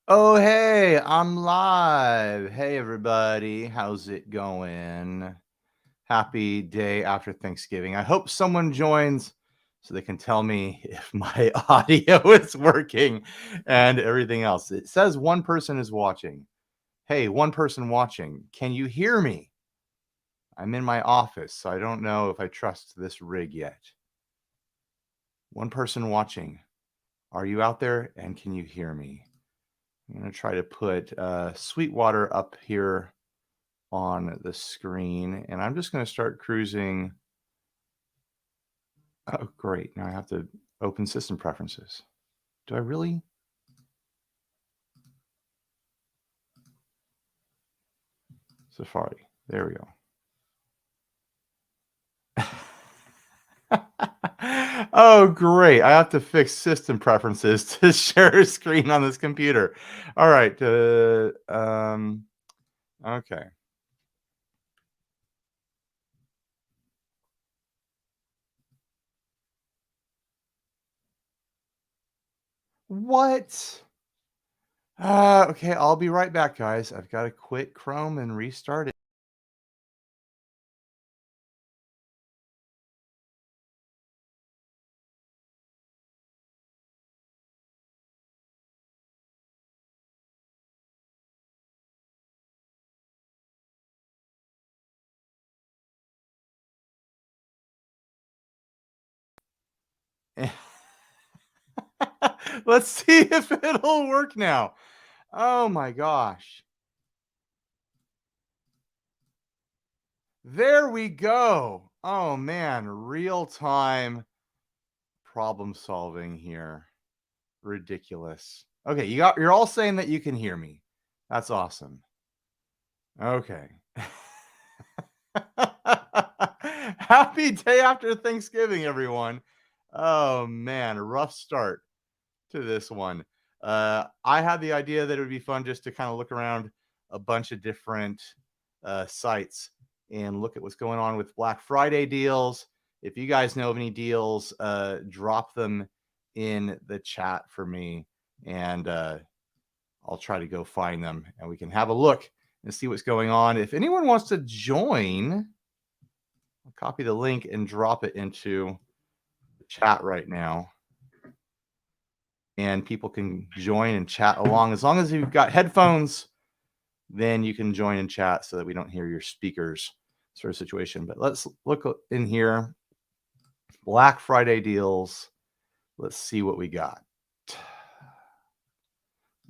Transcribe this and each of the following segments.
Oh, hey, I'm live. Hey, everybody. How's it going? Happy day after Thanksgiving. I hope someone joins so they can tell me if my audio is working and everything else. It says one person is watching. Hey, one person watching. Can you hear me? I'm in my office, so I don't know if I trust this rig yet. One person watching. Are you out there and can you hear me? I'm going to try to put Sweetwater up here on the screen, and I'm just going to start cruising. Oh, great. Now I have to open system preferences. Do I really? Safari. There we go. Oh, great. I have to fix system preferences to share a screen on this computer. All right. Okay. What? Okay, I'll be right back, guys. I've got to quit Chrome and restart it. Let's see if it'll work now. Oh my gosh. There we go. Oh man, real time problem solving here. Ridiculous. Okay, you're all saying that you can hear me. That's awesome. Okay. Happy day after Thanksgiving, everyone. Oh man, a rough start to this one. I had the idea that it would be fun just to kind of look around a bunch of different sites and look at what's going on with Black Friday deals. If you guys know of any deals, drop them in the chat for me, and I'll try to go find them, and we can have a look and see what's going on. If anyone wants to join, I'll copy the link and drop it into the chat right now. And people can join and chat along. As long as you've got headphones, then you can join and chat so that we don't hear your speakers sort of situation. But let's look in here. Black Friday deals. Let's see what we got.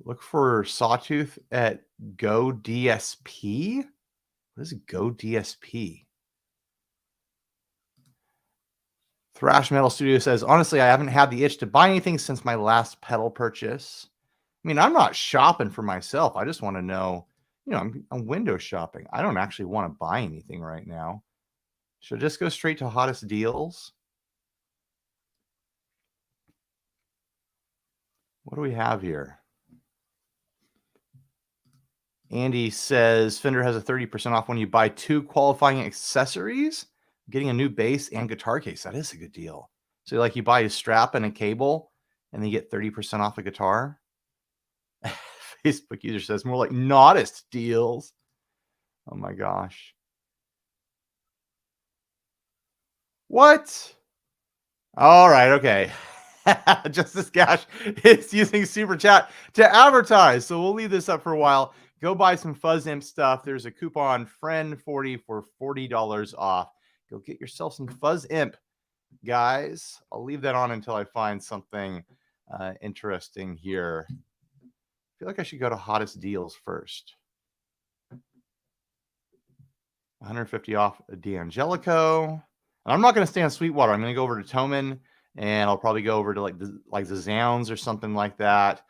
Look for Sawtooth at Go DSP. What is Go DSP? Thrash Metal Studio says, honestly, I haven't had the itch to buy anything since my last pedal purchase. I mean, I'm not shopping for myself. I just want to know, I'm window shopping. I don't actually want to buy anything right now. Should I just go straight to hottest deals? What do we have here? Andy says Fender has a 30% off when you buy 2 qualifying accessories. Getting a new bass and guitar case. That is a good deal. So like you buy a strap and a cable and then you get 30% off a guitar. Facebook user says more like Nodist deals. Oh my gosh. What? All right, okay. Justice Gash is using Super Chat to advertise. So we'll leave this up for a while. Go buy some Fuzz Imp stuff. There's a coupon FRIEND40 for $40 off. Go get yourself some Fuzz Imp, guys. I'll leave that on until I find something interesting here. I feel like I should go to hottest deals first. 150 off D'Angelico. I'm not going to stay on Sweetwater. I'm going to go over to Thomann, and I'll probably go over to like the Zounds or something like that.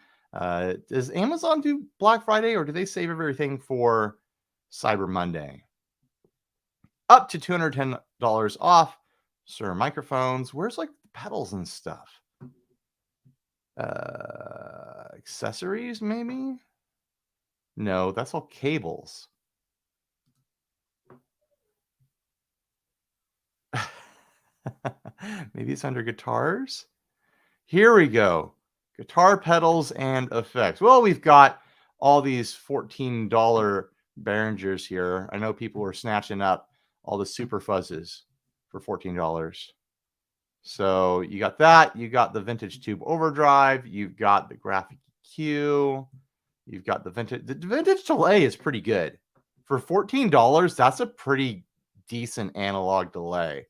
Does Amazon do Black Friday, or do they save everything for Cyber Monday? Up to $210 off. Sir, microphones. Where's like the pedals and stuff? Accessories, maybe? No, that's all cables. Maybe it's under guitars. Here we go. Guitar pedals and effects. Well, we've got all these $14 Behringers here. I know people were snatching up all the super fuzzes for $14. So you got that. You got the vintage tube overdrive. You've got the graphic EQ. You've got the vintage. The vintage delay is pretty good for $14. That's a pretty decent analog delay.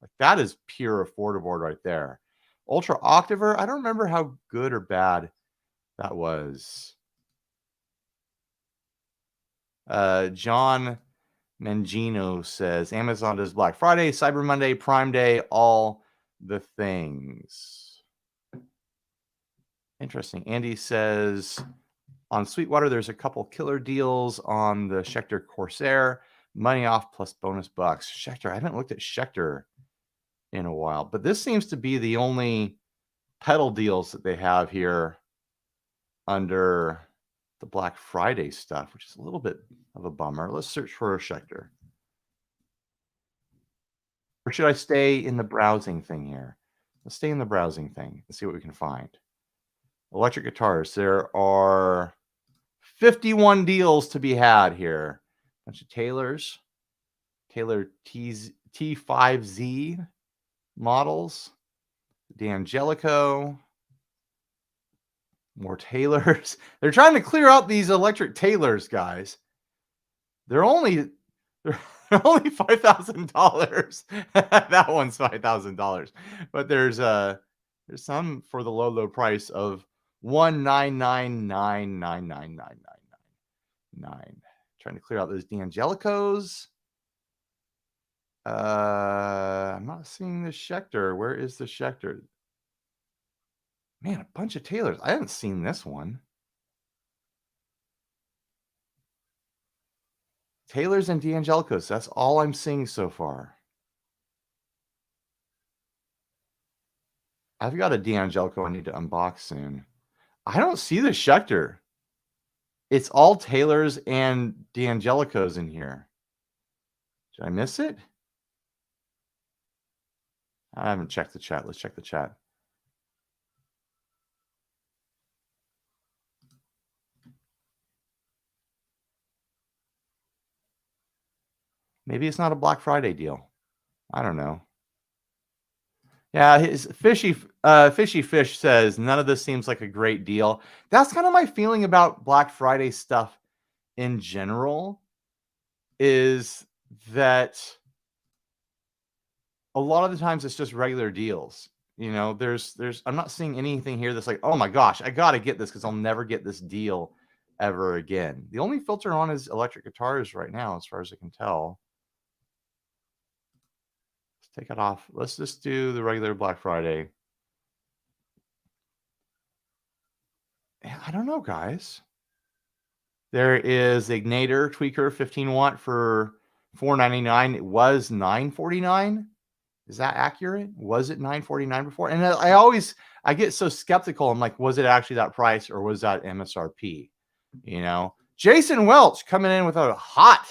Like that is pure affordable right there. Ultra Octaver. I don't remember how good or bad that was. John Mangino says Amazon does Black Friday, Cyber Monday, Prime Day, all the things. Interesting. Andy says on Sweetwater, there's a couple killer deals on the Schecter Corsair. Money off plus bonus bucks. Schecter, I haven't looked at Schecter in a while, but this seems to be the only pedal deals that they have here under the Black Friday stuff, which is a little bit of a bummer. Let's search for a Schecter. Or should I stay in the browsing thing here? Let's stay in the browsing thing and see what we can find. Electric guitars. There are 51 deals to be had here. A bunch of Taylors. Taylor T5Z models. D'Angelico. More Taylors. They're trying to clear out these electric Taylors, guys. They're only $5,000. That one's $5,000. But there's some for the low price of $1,999,999,999. Trying to clear out those D'Angelicos. I'm not seeing the Schecter. Where is the Schecter? Man, a bunch of Taylors. I haven't seen this one. Taylors and D'Angelicos. That's all I'm seeing so far. I've got a D'Angelico I need to unbox soon. I don't see the Schecter. It's all Taylors and D'Angelicos in here. Did I miss it? I haven't checked the chat. Let's check the chat. Maybe it's not a Black Friday deal. I don't know. Yeah, his Fishy Fish says none of this seems like a great deal. That's kind of my feeling about Black Friday stuff in general, is that a lot of the times it's just regular deals. You know, there's I'm not seeing anything here that's like, oh my gosh, I gotta get this because I'll never get this deal ever again. The only filter on is electric guitars right now, as far as I can tell. Let's take it off. Let's just do the regular Black Friday. I don't know, guys. There is Ignator Tweaker 15 watt for $499. It was $949. Is that accurate? Was it $949 before? And I get so skeptical. I'm like, was it actually that price or was that MSRP? You know, Jason Welch coming in with a hot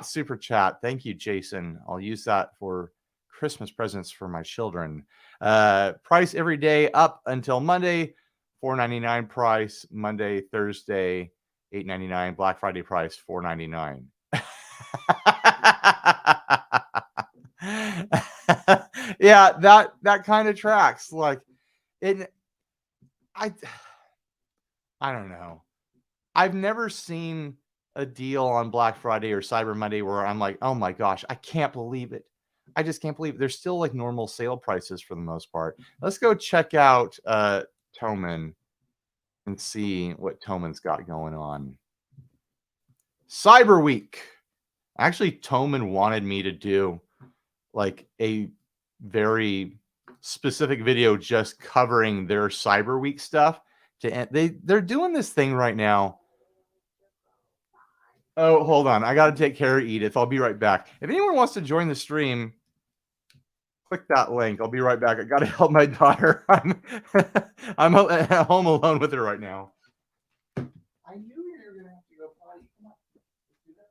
super chat. Thank you, Jason. I'll use that for Christmas presents for my children. Price every day up until Monday, $4.99 price. Monday, Thursday, $8.99. Black Friday price, $4.99. Yeah, that kind of tracks. Like I don't know. I've never seen a deal on Black Friday or Cyber Monday where I'm like, oh my gosh, I can't believe it. I just can't believe it. There's still like normal sale prices for the most part. Let's go check out Thomann and see what Thomann's got going on. Cyber Week. Actually, Thomann wanted me to do like a very specific video just covering their Cyber Week stuff. They're doing this thing right now. Oh, hold on. I got to take care of Edith. I'll be right back. If anyone wants to join the stream, click that link. I'll be right back. I got to help my daughter. I'm at home alone with her right now. I knew you were going to have to go potty. Come on. Let's do that.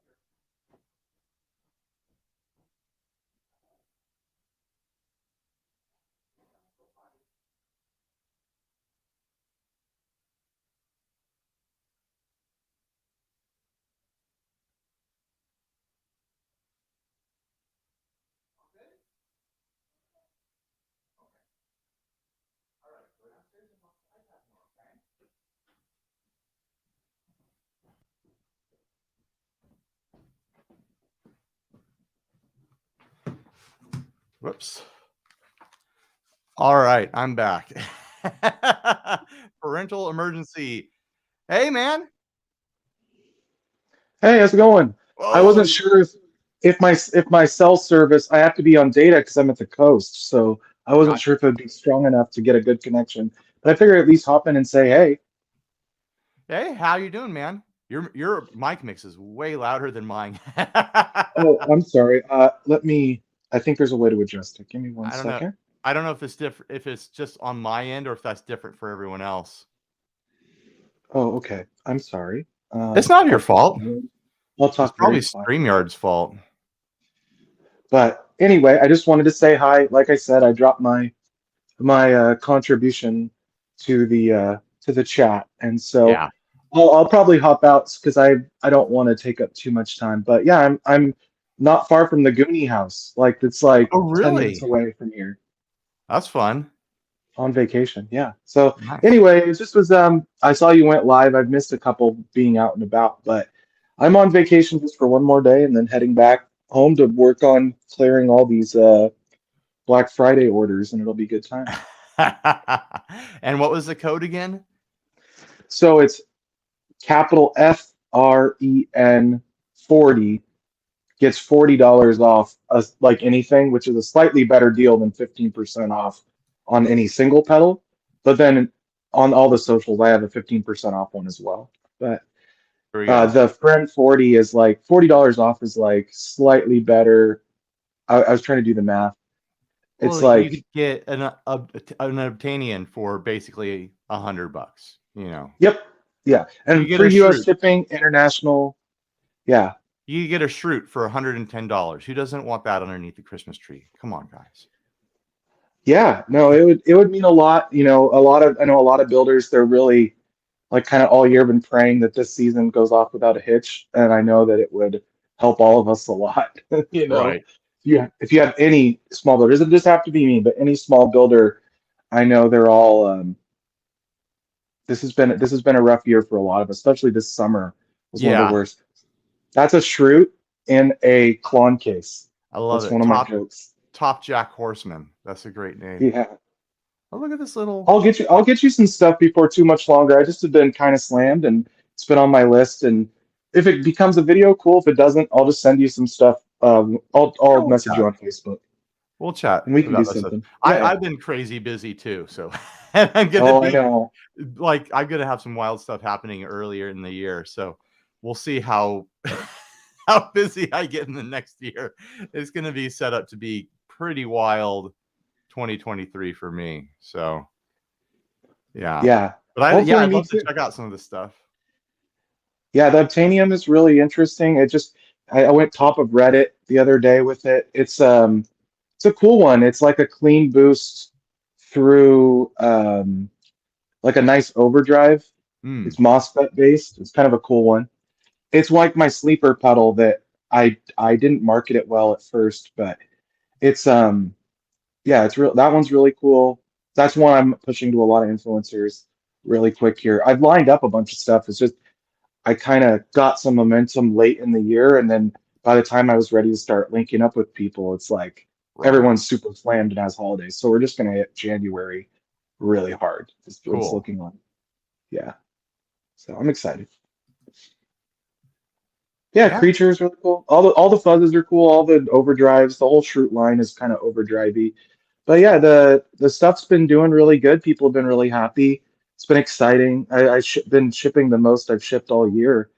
Whoops. All right, I'm back. Parental emergency. Hey, man. Hey, how's it going? I wasn't Oh, sure if my cell service, I have to be on data because I'm at the coast, so I wasn't God. sure if it would be strong enough to get a good connection. But I figured at least hop in and say, hey. Hey, how you doing, man? Your mic mix is way louder than mine. Oh, I'm sorry. I think there's a way to adjust it. Give me one I don't know. second. I don't know if it's different, if it's just on my end or if that's different for everyone else. Oh, okay. I'm sorry. It's not your I'll talk fault. I'll It's talk very probably quiet. StreamYard's fault. But anyway, I just wanted to say hi. Like I said, I dropped my contribution to the chat, and so Yeah. I'll probably hop out because I don't want to take up too much time. But yeah, I'm not far from the Goonie house. Like it's like Oh, 10 minutes really? away from here That's fun. on vacation. Yeah. So Nice. anyway, it just was I saw you went live. I've missed a couple being out and about, but I'm on vacation just for one more day and then heading back home to work on clearing all these Black Friday orders, and it'll be a good time. And what was the code again? So it's capital FREN 40 gets $40 off like anything, which is a slightly better deal than 15% off on any single pedal. But then on all the socials, I have a 15% off one as well. But Here we go. the Friend 40 is like $40 off is like slightly better. I was trying to do the math. It's Well, you like, could get an Obtanian for basically $100. yep, yeah. You And get a free US Shroot. shipping, international. Yeah. You get a Shroot for $110. Who doesn't want that underneath the Christmas tree? Come on, guys. Yeah, no, it would mean a lot. I know a lot of builders, they're really like kind of all year been praying that this season goes off without a hitch, and I know that it would help all of us a lot. You know, Right. if you have any small builder, doesn't just have to be me, but any small builder, I know they're all this has been a rough year for a lot of us, especially this summer was one of the Yeah, worst. That's a shroot in a clon case. I love That's it. one of my jokes. Top Jack Horseman. That's a great name. Yeah. Oh, look at this little. I'll get you some stuff before too much longer. I just have been kind of slammed and it's been on my list. And if it becomes a video, cool. If it doesn't, I'll just send you some stuff. Yeah, I'll we'll message you chat. on Facebook We'll chat and we can do about that stuff. something. Yeah. I've been crazy busy too, so and I'm gonna Oh, I be know. like I'm gonna have some wild stuff happening earlier in the year. So we'll see how how busy I get in the next year. It's gonna be set up to be pretty wild 2023 for me. So yeah. Yeah. But Hopefully I'd me love to too. check out some of this stuff. Yeah, the Obtanium is really interesting. I went top of Reddit the other day with it. It's a cool one. It's like a clean boost through like a nice overdrive. Mm, It's MOSFET based. It's kind of a cool one. It's like my sleeper pedal that I didn't market it well at first, but it's yeah, it's real. That one's really cool. That's one I'm pushing to a lot of influencers really quick here. I've lined up a bunch of stuff. It's just I kind of got some momentum late in the year, and then by the time I was ready to start linking up with people, it's like right. everyone's super slammed and has holidays. So we're just gonna hit January really hard. It's what it's Cool. looking like. Yeah. So I'm excited. Yeah, Yeah. Creature is really cool. All the fuzzes are cool. All the overdrives, the whole Shroot line is kind of overdrivey. But yeah, the stuff's been doing really good. People have been really happy. It's been exciting. Been shipping the most I've shipped all year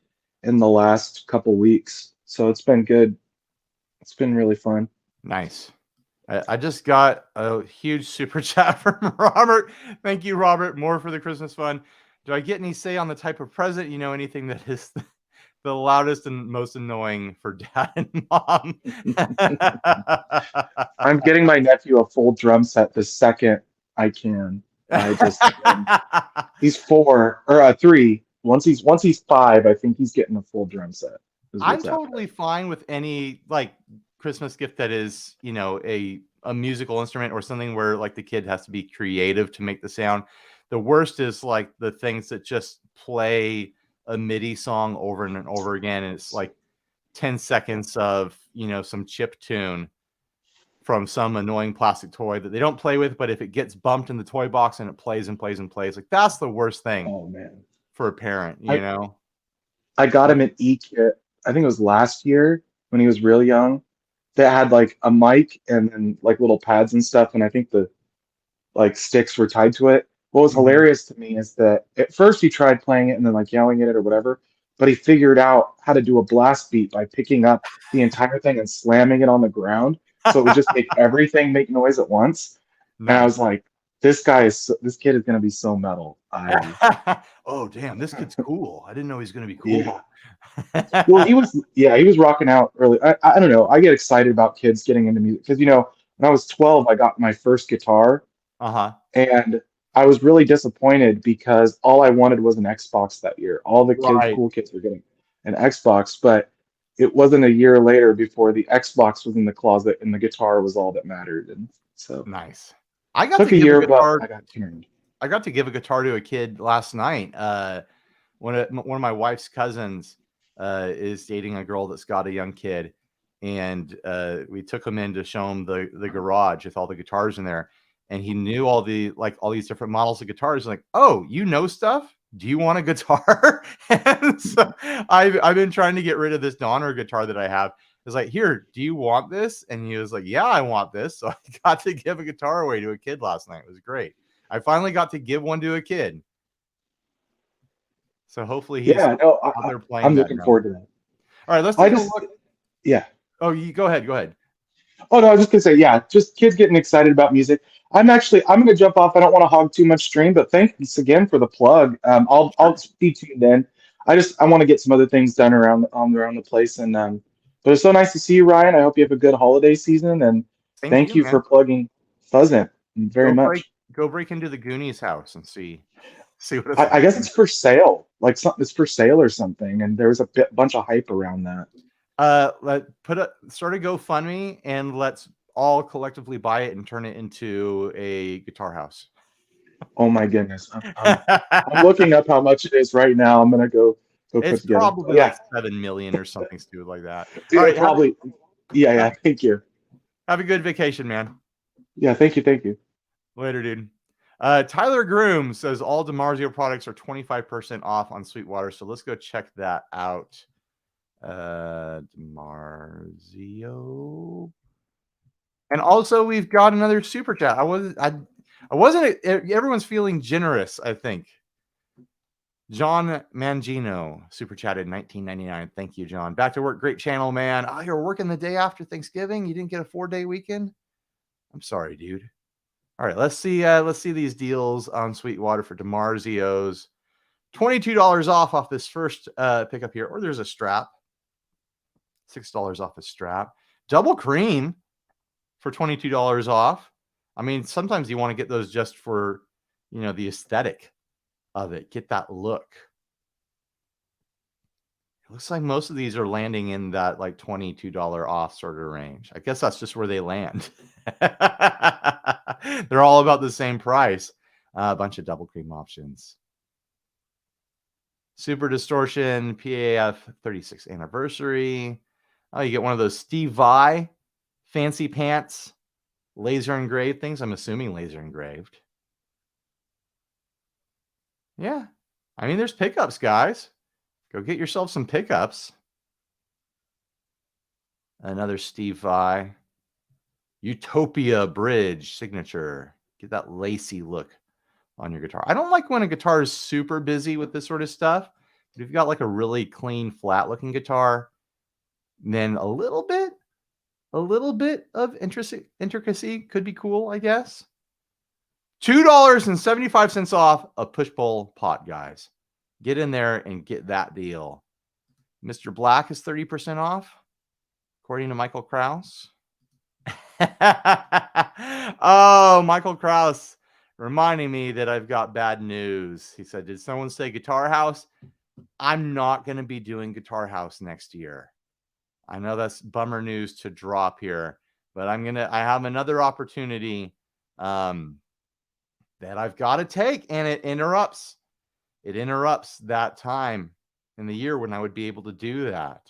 in the last couple weeks. So it's been good. It's been really fun. Nice. I just got a huge super chat from Robert. Thank you, Robert. More for the Christmas fun. Do I get any say on the type of present? Anything that is the loudest and most annoying for dad and mom? I'm getting my nephew a full drum set the second I can. I just he's 4 or 3. Once he's 5, I think he's getting a full drum set. Is I'm what's happening. totally fine with any like Christmas gift that is, a musical instrument or something where like the kid has to be creative to make the sound. The worst is like the things that just play a MIDI song over and over again, and it's like 10 seconds of some chip tune from some annoying plastic toy that they don't play with, but if it gets bumped in the toy box and it plays and plays and plays, like that's the worst thing Oh man. for a parent, I you know? I got him an e-kit. I think it was last year when he was real young. That had like a mic and then like little pads and stuff, and I think the like sticks were tied to it. What was Mhm. hilarious to me is that at first he tried playing it and then like yelling at it or whatever, but he figured out how to do a blast beat by picking up the entire thing and slamming it on the ground. So it would just make everything make noise at once. And I Nice. was like, this kid is gonna be so metal. Oh, damn, this kid's cool. I didn't know he's gonna be Yeah. cool. Well, he was rocking out early. I don't know. I get excited about kids getting into music because when I was 12, I got my first guitar. Uh-huh. And I was really disappointed because all I wanted was an Xbox that year. All the Right. cool kids were getting an Xbox, but it wasn't a year later before the Xbox was in the closet and the guitar was all that mattered. And so Nice. I got to took a give a year, but guitar I got turned. I got to give a guitar to a kid last night. One of my wife's cousins is dating a girl that's got a young kid, and we took him in to show him the garage with all the guitars in there, and he knew all these different models of guitars. Like, oh, you know stuff? Do you want a guitar? And so I've been trying to get rid of this Donner guitar that I have. I was like, here, do you want this? And he was like, yeah, I want this. So I got to give a guitar away to a kid last night. It was great. I finally got to give one to a kid. So hopefully he's Yeah, no, out there playing I'm that looking now. forward to that. All right, let's I take a just, look. yeah. Oh, you go ahead. Go ahead. Oh no, I was just gonna say, yeah, just kids getting excited about music. I'm gonna jump off. I don't want to hog too much stream, but thanks again for the plug. I'll Sure. be tuned in. I want to get some other things done around the place, and but it's so nice to see you, Ryan. I hope you have a good holiday season, and Same to thank you, you for man. plugging Fuzzin very Go break much. go break into the Goonies house and see what it's I guess like. it's for sale, like something it's for sale or something, and there was a bunch of hype around that. Start a GoFundMe and let's all collectively buy it and turn it into a guitar house. Oh my goodness, I'm looking up how much it is right now. I'm gonna go put It's together. But probably yeah. like 7 million or something stupid like that. All Yeah, right, probably. Yeah, yeah. Thank you. have a good vacation, man. Yeah, thank you. Thank you. Later, dude. Tyler Groom says all DiMarzio products are 25% off on Sweetwater. So let's go check that out. DiMarzio. And also we've got another super chat. I wasn't everyone's feeling generous, I think. John Mangino super chatted 1999. Thank you, John. Back to work. Great channel, man. Oh, you're working the day after Thanksgiving. You didn't get a 4-day weekend. I'm sorry, dude. All right, let's see these deals on Sweetwater for DiMarzio's. $22 off this first pickup here, or there's a strap. $6 off a strap. Double cream for $22 off. I mean, sometimes you want to get those just for, the aesthetic of it. Get that look. It looks like most of these are landing in that like $22 off sort of range. I guess that's just where they land. They're all about the same price. A bunch of double cream options. Super Distortion, PAF 36th anniversary. Oh, you get one of those Steve Vai fancy pants, laser engraved things. I'm assuming laser engraved. Yeah. I mean, there's pickups, guys. Go get yourself some pickups. Another Steve Vai. Utopia Bridge signature. Get that lacy look on your guitar. I don't like when a guitar is super busy with this sort of stuff. But if you've got like a really clean, flat looking guitar, then a little bit of intricacy could be cool, I guess. $2.75 off a push-pull pot, guys. Get in there and get that deal. Mr. Black is 30% off, according to Michael Krause. Oh, Michael Krause reminding me that I've got bad news. He said, did someone say Guitar House? I'm not going to be doing Guitar House next year. I know that's bummer news to drop here, but I have another opportunity that I've got to take, and it interrupts that time in the year when I would be able to do that.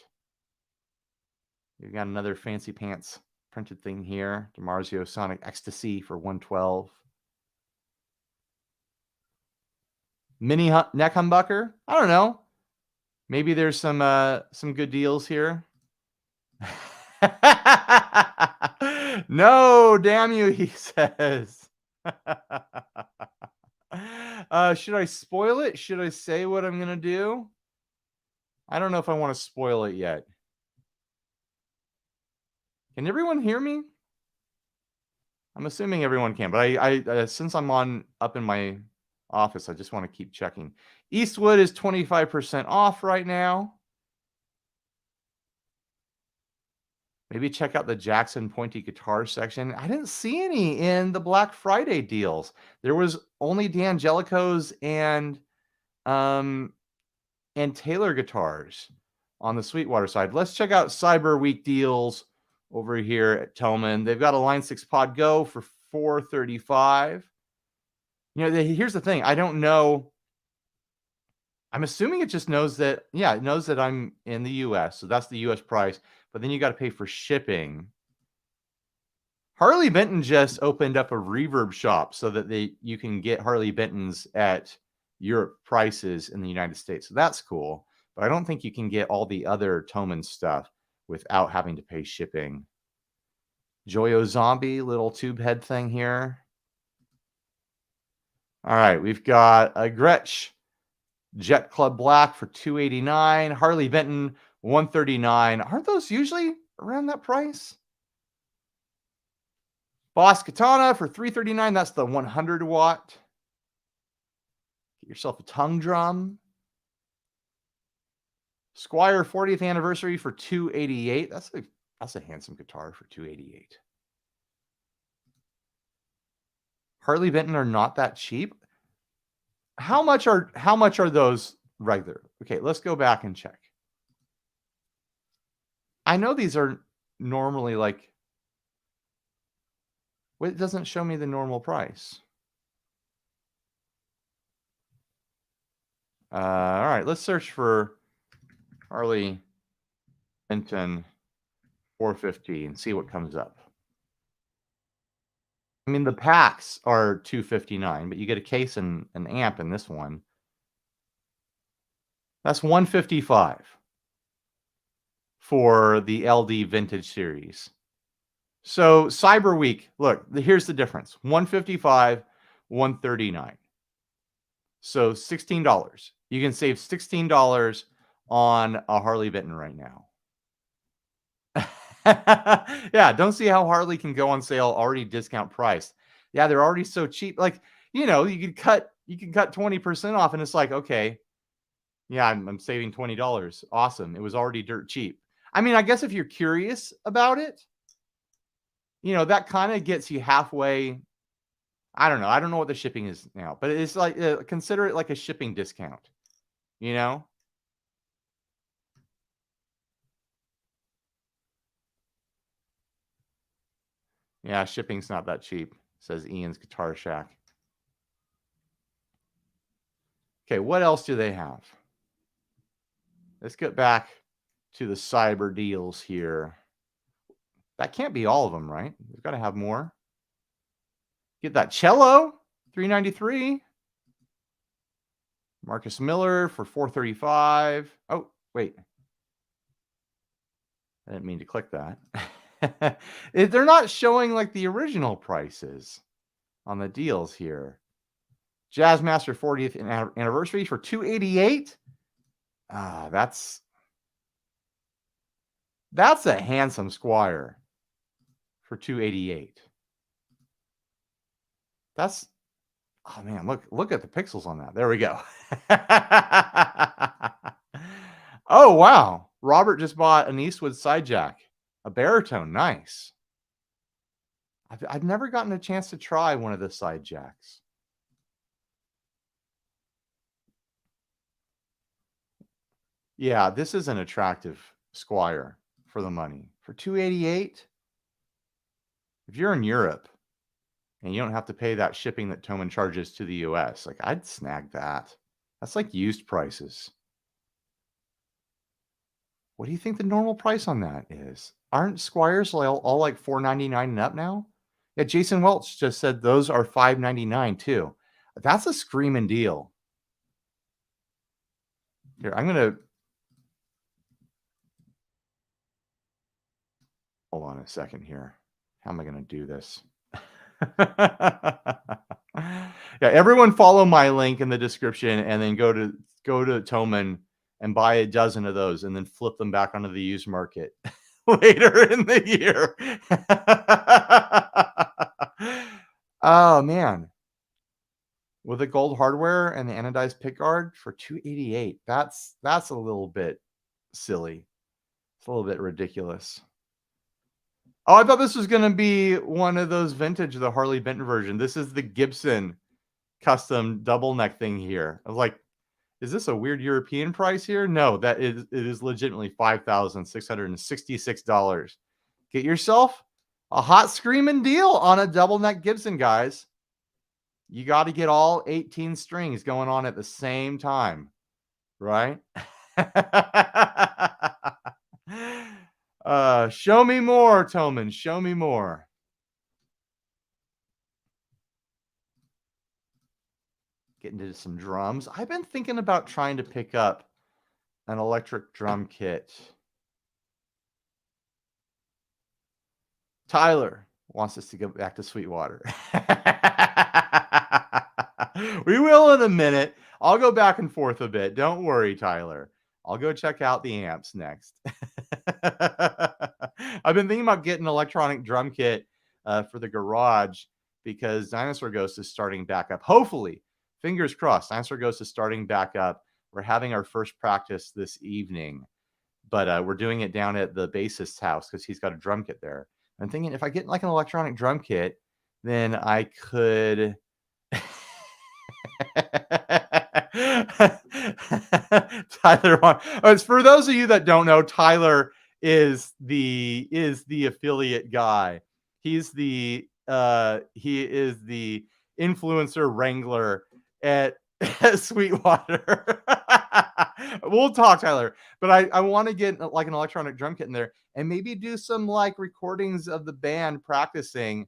You've got another fancy pants printed thing here. DiMarzio Sonic Ecstasy for $112. Mini neck humbucker. I don't know. Maybe there's some good deals here. No, damn you, he says. Should I spoil it? Should I say what I'm going to do? I don't know if I want to spoil it yet. Can everyone hear me? I'm assuming everyone can, but I since I'm up in my office, I just want to keep checking. Eastwood is 25% off right now. Maybe check out the Jackson pointy guitar section. I didn't see any in the Black Friday deals. There was only D'Angelico's and Taylor guitars on the Sweetwater side. Let's check out Cyber Week deals over here at Thomann. They've got a Line 6 Pod Go for $435. You know, here's the thing. I don't know. I'm assuming it just knows that, yeah, it knows that I'm in the US. So that's the US price. But then you got to pay for shipping. Harley Benton just opened up a reverb shop so that you can get Harley Bentons at Europe prices in the United States. So that's cool. But I don't think you can get all the other Thomann stuff without having to pay shipping. Joyo Zombie, little tube head thing here. All right, we've got a Gretsch Jet Club Black for $289. Harley Benton, $139. Aren't those usually around that price? Boss Katana for $339. That's the 100 watt. Get yourself a tongue drum. Squire 40th anniversary for $288. That's a handsome guitar for $288. Harley Benton are not that cheap. How much are those regular? Okay, let's go back and check. I know these are normally like, well, it doesn't show me the normal price. All right, let's search for Harley Benton 450 and see what comes up. I mean, the packs are $259, but you get a case and an amp in this one. That's $155 for the LD Vintage Series. So Cyber Week, look, here's the difference. $155, $139. So $16. You can save $16 on a Harley Benton right now. Yeah, don't see how Harley can go on sale already discount priced. Yeah, they're already so cheap. Like, you know, you can cut 20% off and it's like, okay, yeah, I'm saving $20. Awesome. It was already dirt cheap. I mean, I guess if you're curious about it, you know, that kind of gets you halfway. I don't know. I don't know what the shipping is now, but it's like, consider it like a shipping discount, you know? Yeah, shipping's not that cheap, says Ian's Guitar Shack. Okay, what else do they have? Let's get back to the cyber deals here. That can't be all of them, right? We've got to have more. Get that cello, $393. Marcus Miller for $435. Oh, wait. I didn't mean to click that. They're not showing like the original prices on the deals here. Jazzmaster 40th anniversary for $288. That's a handsome Squire for $288. That's, oh man, look at the pixels on that. There we go. Oh wow, Robert just bought an Eastwood side jack, a baritone. Nice. I've never gotten a chance to try one of the side jacks. Yeah, this is an attractive Squire for the money. For $288, if you're in Europe and you don't have to pay that shipping that Thomann charges to the US, like I'd snag that. That's like used prices. What do you think the normal price on that is? Aren't Squires all like $4.99 and up now? Yeah, Jason Welch just said those are $5.99 too. That's a screaming deal. Here, I'm gonna hold on a second here. How am I gonna do this? Yeah, everyone follow my link in the description and then go to Thomann and buy a dozen of those and then flip them back onto the used market later in the year. Oh man. With the gold hardware and the anodized pickguard for $288. That's a little bit silly. It's a little bit ridiculous. Oh, I thought this was going to be one of those vintage, the Harley Benton version. This is the Gibson custom double neck thing here. I was like, is this a weird European price here? No, it is legitimately $5,666. Get yourself a hot screaming deal on a double neck Gibson, guys. You got to get all 18 strings going on at the same time, right? Show me more, Thomann. Show me more. Get into some drums. I've been thinking about trying to pick up an electric drum kit. Tyler wants us to go back to Sweetwater. We will in a minute. I'll go back and forth a bit. Don't worry, Tyler. I'll go check out the amps next. I've been thinking about getting an electronic drum kit for the garage because Dinosaur Ghost is starting back up. Hopefully, fingers crossed, Dinosaur Ghost is starting back up. We're having our first practice this evening, but we're doing it down at the bassist's house because he's got a drum kit there. I'm thinking if I get like an electronic drum kit, then I could. Tyler, for those of you that don't know, Tyler is the affiliate guy. He is the influencer wrangler at Sweetwater. We'll talk, Tyler, but I want to get like an electronic drum kit in there and maybe do some like recordings of the band practicing.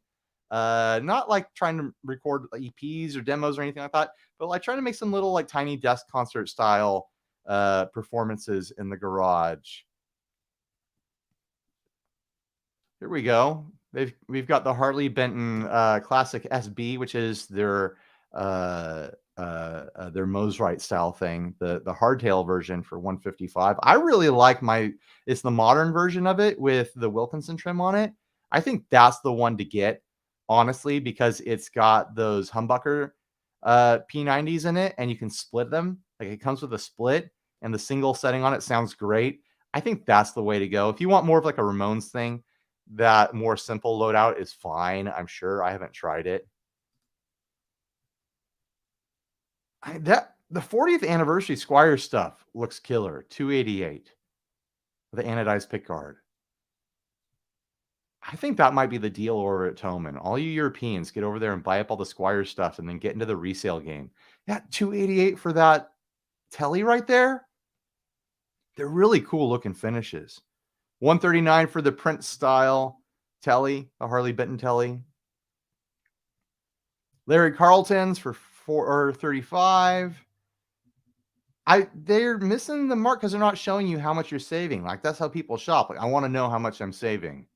Not like trying to record EPs or demos or anything like that, but like trying to make some little like tiny desk concert style performances in the garage. Here we go. We've got the Harley Benton Classic SB, which is their Mosrite style thing, the hardtail version for $155. I really like it's the modern version of it with the Wilkinson trim on it. I think that's the one to get, honestly, because it's got those humbucker P90s in it and you can split them. Like it comes with a split and the single setting on it sounds great. I think that's the way to go. If you want more of like a Ramones thing, that more simple loadout is fine. I'm sure. I haven't tried it. The 40th anniversary Squire stuff looks killer. $288. The anodized pickguard. I think that might be the deal over at Thomann. All you Europeans get over there and buy up all the Squire stuff and then get into the resale game. Yeah, $288 for that telly right there. They're really cool looking finishes. $139 for the print style telly, the Harley Benton telly. Larry Carlton's for $435. They're missing the mark because they're not showing you how much you're saving. Like that's how people shop. Like I want to know how much I'm saving.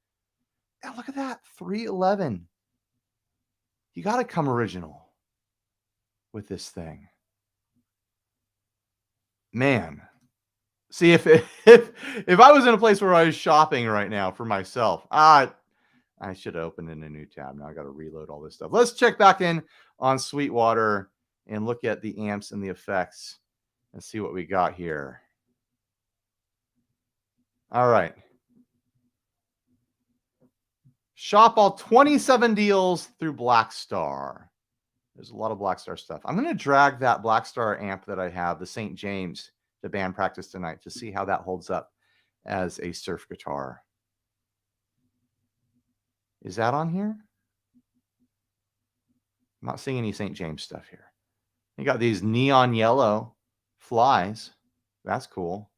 Yeah, look at that, $311. You got to come original with this thing, man. See if I was in a place where I was shopping right now for myself, I should have opened in a new tab. Now I got to reload all this stuff. Let's check back in on Sweetwater and look at the amps and the effects and see what we got here. All right. Shop all 27 deals through Blackstar. There's a lot of Blackstar stuff. I'm going to drag that Blackstar amp that I have, the St. James, to band practice tonight to see how that holds up as a surf guitar. Is that on here? I'm not seeing any St. James stuff here. You got these neon yellow flies. That's cool.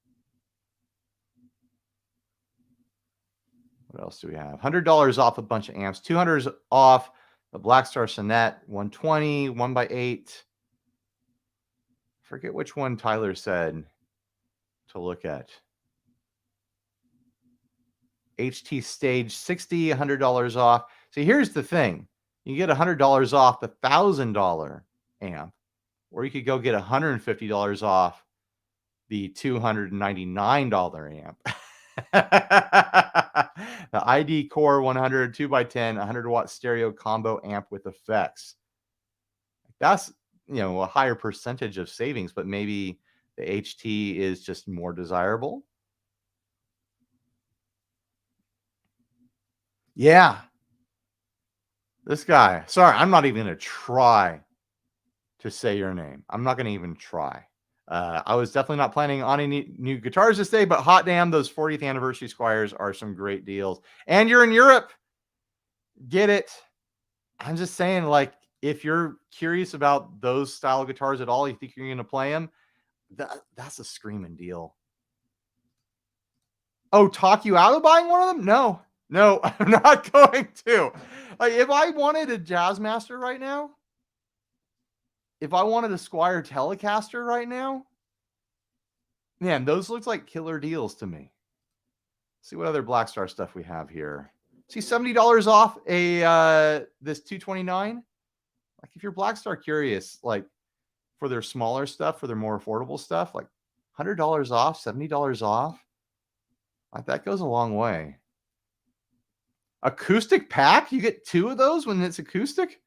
What else do we have? $100 off a bunch of amps. $200 off the Blackstar Sonnet. 120, 1x8. Forget which one Tyler said to look at. HT Stage 60, $100 off. See, here's the thing. You get $100 off the $1,000 amp, or you could go get $150 off the $299 amp. The ID Core 100 2x10 100-watt stereo combo amp with effects. That's, a higher percentage of savings, but maybe the HT is just more desirable. Yeah. This guy. Sorry, I'm not even going to try to say your name. I'm not going to even try. I was definitely not planning on any new guitars this day, but hot damn, those 40th anniversary Squires are some great deals. And you're in Europe. Get it. I'm just saying, like, if you're curious about those style of guitars at all, you think you're going to play them, that's a screaming deal. Oh, talk you out of buying one of them? No, I'm not going to. Like, if I wanted a Jazzmaster right now, if I wanted a Squier Telecaster right now, man, those look like killer deals to me. Let's see what other Blackstar stuff we have here. See, $70 off this 229. Like, if you're Blackstar curious, like, for their smaller stuff, for their more affordable stuff, like $100 off, $70 off, like, that goes a long way. Acoustic pack? You get 2 of those when it's acoustic?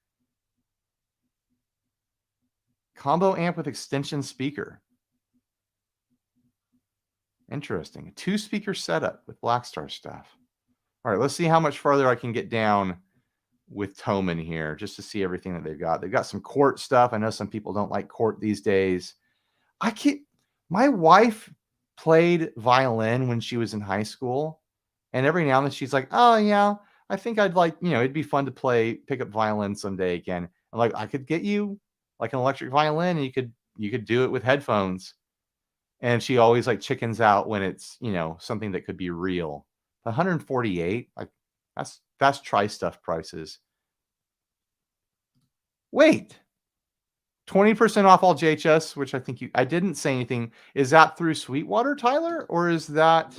Combo amp with extension speaker. Interesting. A 2-speaker setup with Blackstar stuff. All right, let's see how much farther I can get down with Thomann here, just to see everything that they've got. They've got some Cort stuff. I know some people don't like Cort these days. My wife played violin when she was in high school, and every now and then she's like, oh yeah, I think I'd like, it'd be fun to pick up violin someday again. I'm like, I could get you like an electric violin, and you could do it with headphones. And she always like chickens out when it's, something that could be real. 148, like that's tri-stuff prices. Wait, 20% off all JHS, which I think I didn't say anything. Is that through Sweetwater, Tyler? Or is that,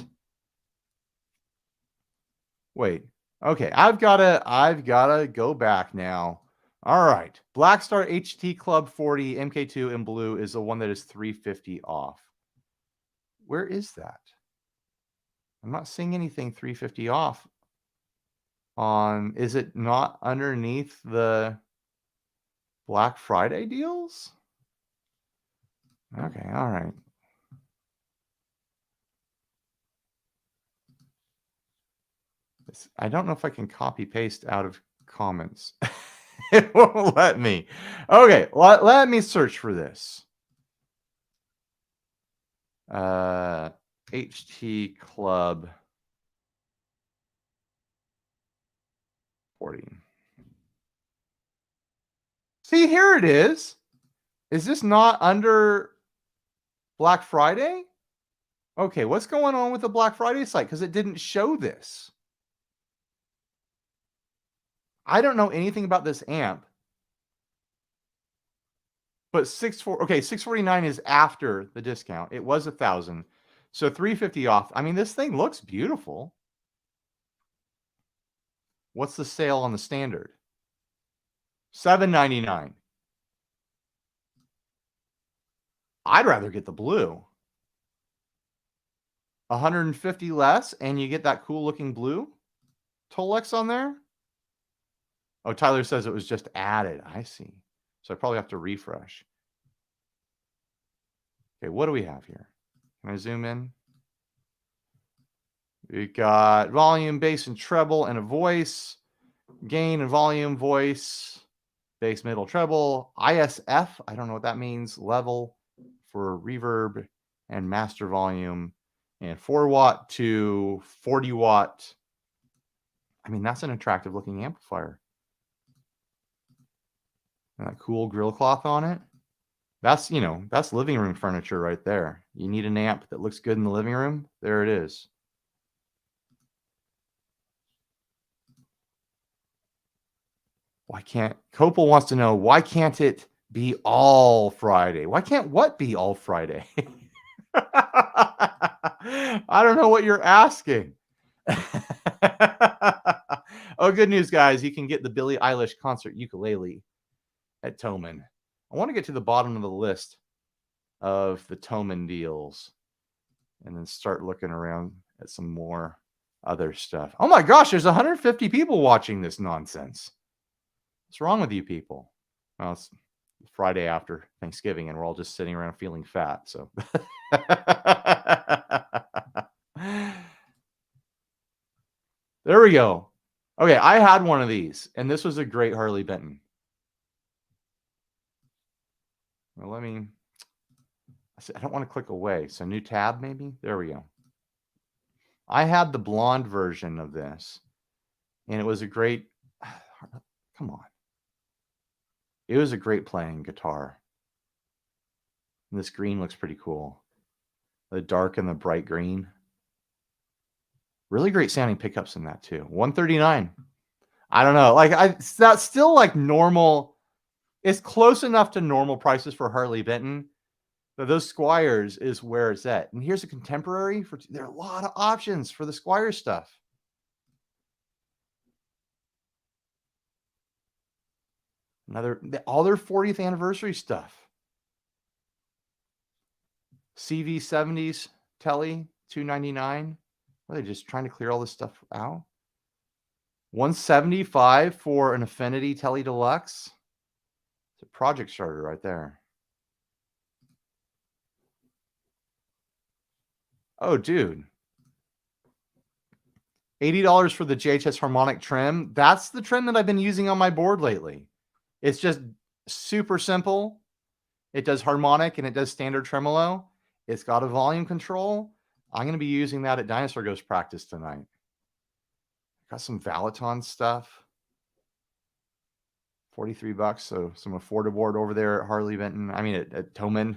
wait, okay. I've gotta go back now. All right. Blackstar HT Club 40 MK2 in blue is the one that is $350 off. Where is that? I'm not seeing anything $350 off on. Is it not underneath the Black Friday deals? Okay, all right. I don't know if I can copy paste out of comments. It won't let me. Okay, let me search for this. HT Club 40. See, here it is. Is this not under Black Friday? Okay, what's going on with the Black Friday site? Because it didn't show this. I don't know anything about this amp. But $649 is after the discount. It was $1,000. So $350 off. I mean, this thing looks beautiful. What's the sale on the standard? $799. I'd rather get the blue. 150 less, and you get that cool looking blue Tolex on there. Oh, Tyler says it was just added. I see. So I probably have to refresh. Okay, what do we have here? Can I zoom in? We got volume, bass, and treble, and a voice. Gain and volume, voice, bass, middle, treble. ISF, I don't know what that means. Level for reverb and master volume. And 4-watt to 40-watt. I mean, that's an attractive looking amplifier. And that cool grill cloth on it. That's, that's living room furniture right there. You need an amp that looks good in the living room. There it is. Why can't Copel wants to know why can't it be all Friday? Why can't what be all Friday? I don't know what you're asking. Oh, good news, guys. You can get the Billie Eilish concert ukulele at Thomann. I want to get to the bottom of the list of the Thomann deals and then start looking around at some more other stuff. Oh my gosh, there's 150 people watching this nonsense. What's wrong with you people? Well, it's Friday after Thanksgiving, and we're all just sitting around feeling fat. So, there we go. Okay, I had one of these, and this was a great Harley Benton. Well, I don't want to click away. So, new tab, maybe? There we go. I had the blonde version of this, and it was a great. Come on. It was a great playing guitar. And this green looks pretty cool. The dark and the bright green. Really great sounding pickups in that too. $139. I don't know. That's still like normal. It's close enough to normal prices for Harley Benton. But those Squires is where it's at. And here's a contemporary. There are a lot of options for the Squire stuff. All their 40th anniversary stuff. CV70s Telly, $299. Are they just trying to clear all this stuff out? $175 for an Affinity Telly Deluxe. It's a project starter right there. Oh, dude. $80 for the JHS Harmonic trim. That's the trim that I've been using on my board lately. It's just super simple. It does harmonic and it does standard tremolo. It's got a volume control. I'm going to be using that at Dinosaur Ghost practice tonight. Got some Valaton stuff. $43. So some affordable over there at Harley Benton. I mean, at Thomann.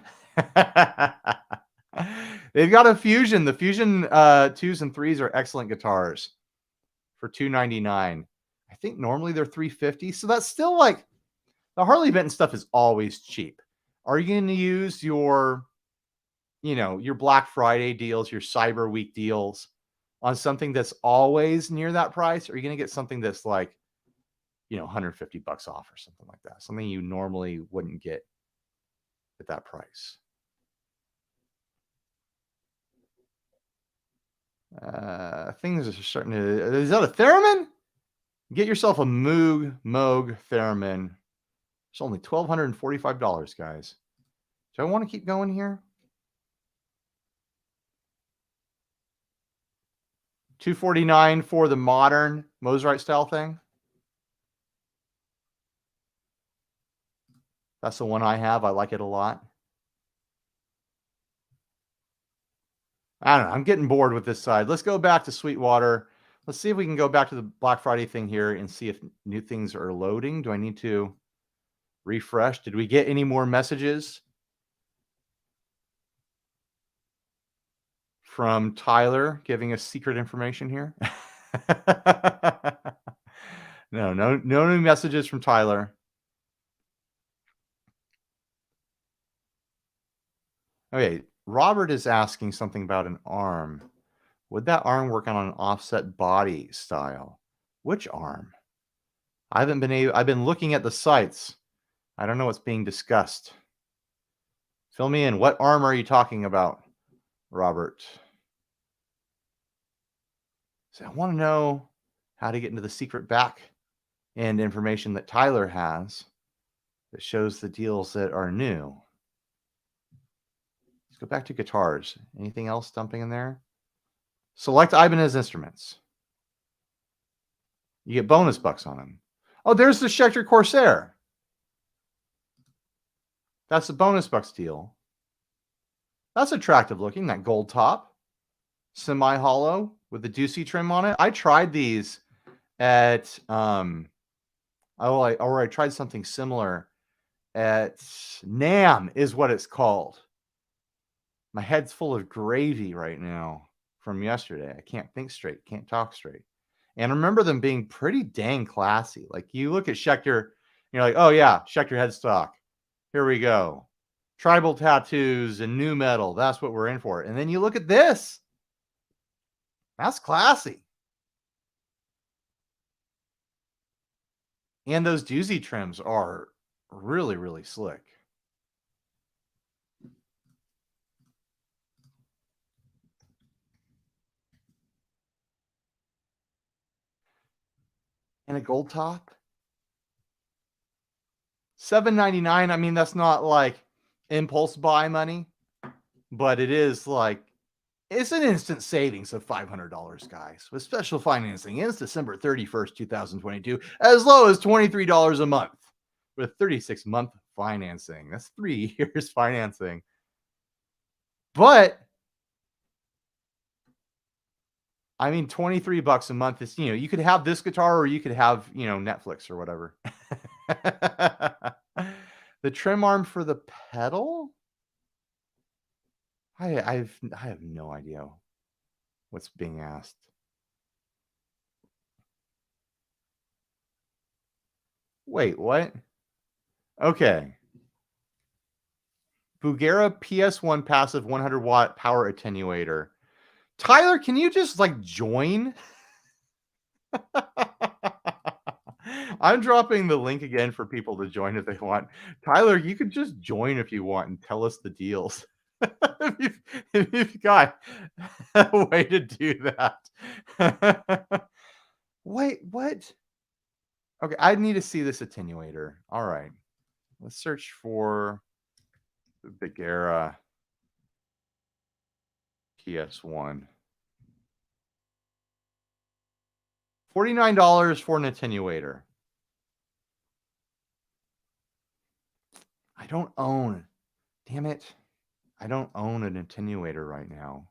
They've got a Fusion. The Fusion 2s and 3s are excellent guitars for $299. I think normally they're $350. So that's still like the Harley Benton stuff is always cheap. Are you going to use your Black Friday deals, your Cyber Week deals on something that's always near that price? Or are you going to get something that's like, $150 off or something like that? Something you normally wouldn't get at that price. Things are starting to. Is that a theremin? Get yourself a Moog theremin. It's only $1,245, guys. Do I want to keep going here? $249 for the modern Mosrite style thing. That's the one I have. I like it a lot. I don't know. I'm getting bored with this side. Let's go back to Sweetwater. Let's see if we can go back to the Black Friday thing here and see if new things are loading. Do I need to refresh? Did we get any more messages from Tyler giving us secret information here? No new messages from Tyler. Okay, Robert is asking something about an arm. Would that arm work on an offset body style? Which arm? I've been looking at the sites. I don't know what's being discussed. Fill me in. What arm are you talking about, Robert? So I want to know how to get into the secret back end information that Tyler has that shows the deals that are new. Let's go back to guitars. Anything else dumping in there? Select Ibanez instruments. You get bonus bucks on them. Oh, there's the Schecter Corsair. That's the bonus bucks deal. That's attractive looking, that gold top. Semi-hollow with the Ducey trim on it. I tried these at, I tried something similar at NAMM is what it's called. My head's full of gravy right now from yesterday. I can't think straight, can't talk straight. And remember them being pretty dang classy. Like you look at Schecter, you're like, oh yeah, Schecter headstock. Here we go. Tribal tattoos and new metal. That's what we're in for. And then you look at this. That's classy. And those doozy trims are really, really slick. And a gold top. $7.99. I mean, that's not like impulse buy money, but it is like it's an instant savings of $500, guys. With special financing, ends December 31st, 2022, as low as $23 a month with 36-month financing. That's 3 years financing. But I mean, $23 a month is, you could have this guitar or you could have, Netflix or whatever. The trim arm for the pedal? I have no idea what's being asked. Wait, what? Okay. Bugera PS1 passive 100-watt power attenuator. Tyler, can you just join? I'm dropping the link again for people to join if they want. Tyler, you could just join if you want and tell us the deals. if you've got a way to do that. Wait, what? Okay, I need to see this attenuator. All right. Let's search for the Bugera PS1. $49 for an attenuator. I don't own. Damn it. I don't own an attenuator right now.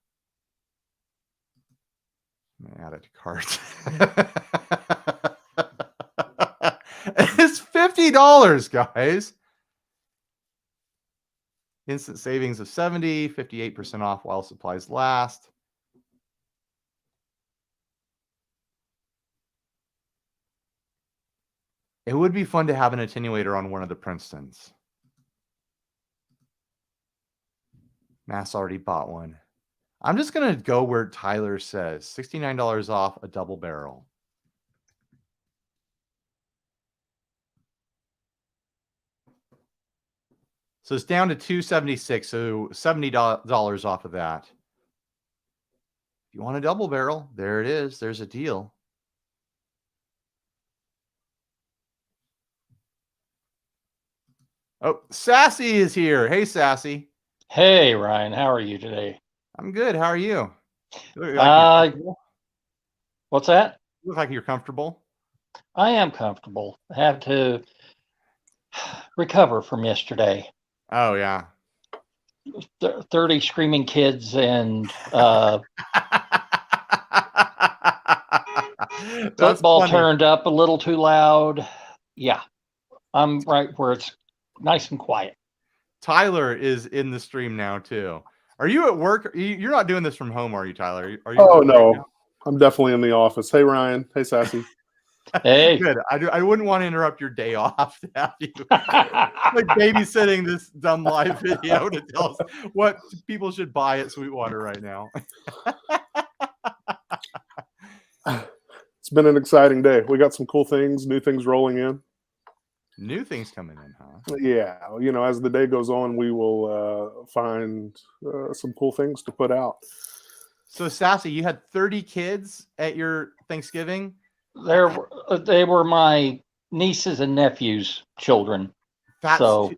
I'm going to add it to cart. It's $50, guys. Instant savings of 70, 58% off while supplies last. It would be fun to have an attenuator on one of the Princetons. Mass already bought one. I'm just going to go where Tyler says. $69 off a double barrel. So it's down to $276, so $70 off of that. If you want a double barrel, there it is. There's a deal. Oh, Sassy is here. Hey, Sassy. Hey, Ryan. How are you today? I'm good. How are you? You look like what's that? You look like you're comfortable. I am comfortable. I have to recover from yesterday. Oh, yeah. 30 screaming kids and football turned up a little too loud. Yeah, I'm right where it's nice and quiet. Tyler is in the stream now, too. Are you at work? You're not doing this from home, are you, Tyler? Are you? Oh, no. Right, I'm definitely in the office. Hey, Ryan. Hey, Sassy. Hey. Good. I wouldn't want to interrupt your day off to have you babysitting this dumb live video to tell us what people should buy at Sweetwater right now. It's been an exciting day. We got some cool things, new things rolling in. New things coming in, huh? Yeah. As the day goes on, we will find some cool things to put out. So, Sassy, you had 30 kids at your Thanksgiving? They were my nieces and nephews' children. I'm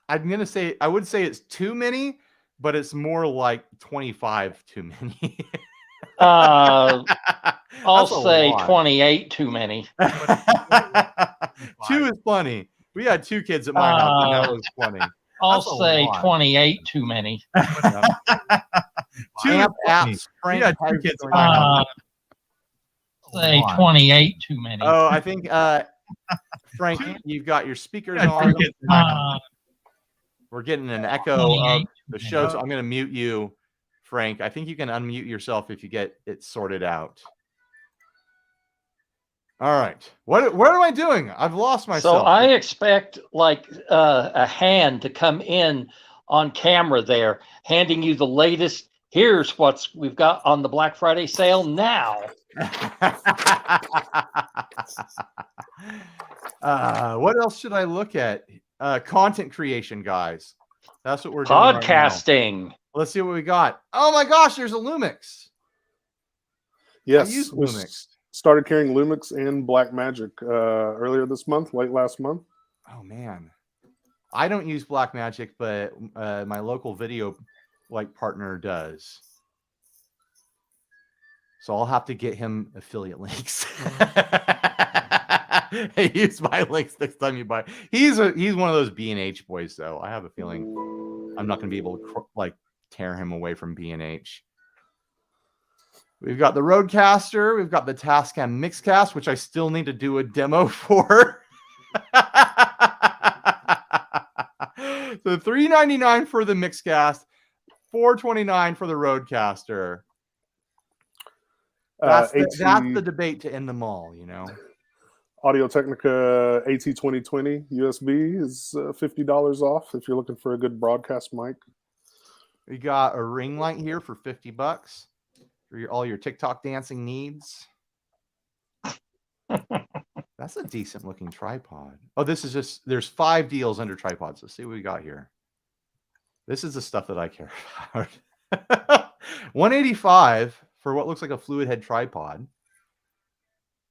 gonna say, I would say it's too many, but it's more like 25 too many. I'll say 28 too many. 2 is plenty. We had 2 kids at my house, and that was plenty. I'll say 28 too many. 2 apps. We had 2 kids at my house. Say 28 too many. Oh, I think Frank, you've got your speakers on. We're getting an echo of the show, so I'm going to mute you, Frank. I think you can unmute yourself if you get it sorted out. All right. What am I doing? I've lost So myself. I expect like a hand to come in on camera there, handing you the latest. Here's we've got on the Black Friday sale now. What else should I look at? Content creation, guys. That's what we're doing right now. Podcasting. Let's see what we got. Oh my gosh, there's a Lumix. Yes, I use we Lumix. started carrying Lumix and Blackmagic earlier this month, late last month. Oh man, I don't use Blackmagic, but my local video partner does. So I'll have to get him affiliate links. Hey, use my links next time you buy. He's one of those B&H boys, though. I have a feeling I'm not going to be able to tear him away from B&H. We've got the Rodecaster. We've got the Tascam Mixcast, which I still need to do a demo for. So $399 for the Mixcast, $429 for the Rodecaster. That's the debate to end them all, you know. Audio-Technica AT2020 USB is $50 off if you're looking for a good broadcast mic. We got a ring light here for $50 for all your TikTok dancing needs. That's a decent looking tripod. Oh, this is just, there's 5 deals under tripods. Let's see what we got here. This is the stuff that I care about. $185 for what looks like a fluid head tripod.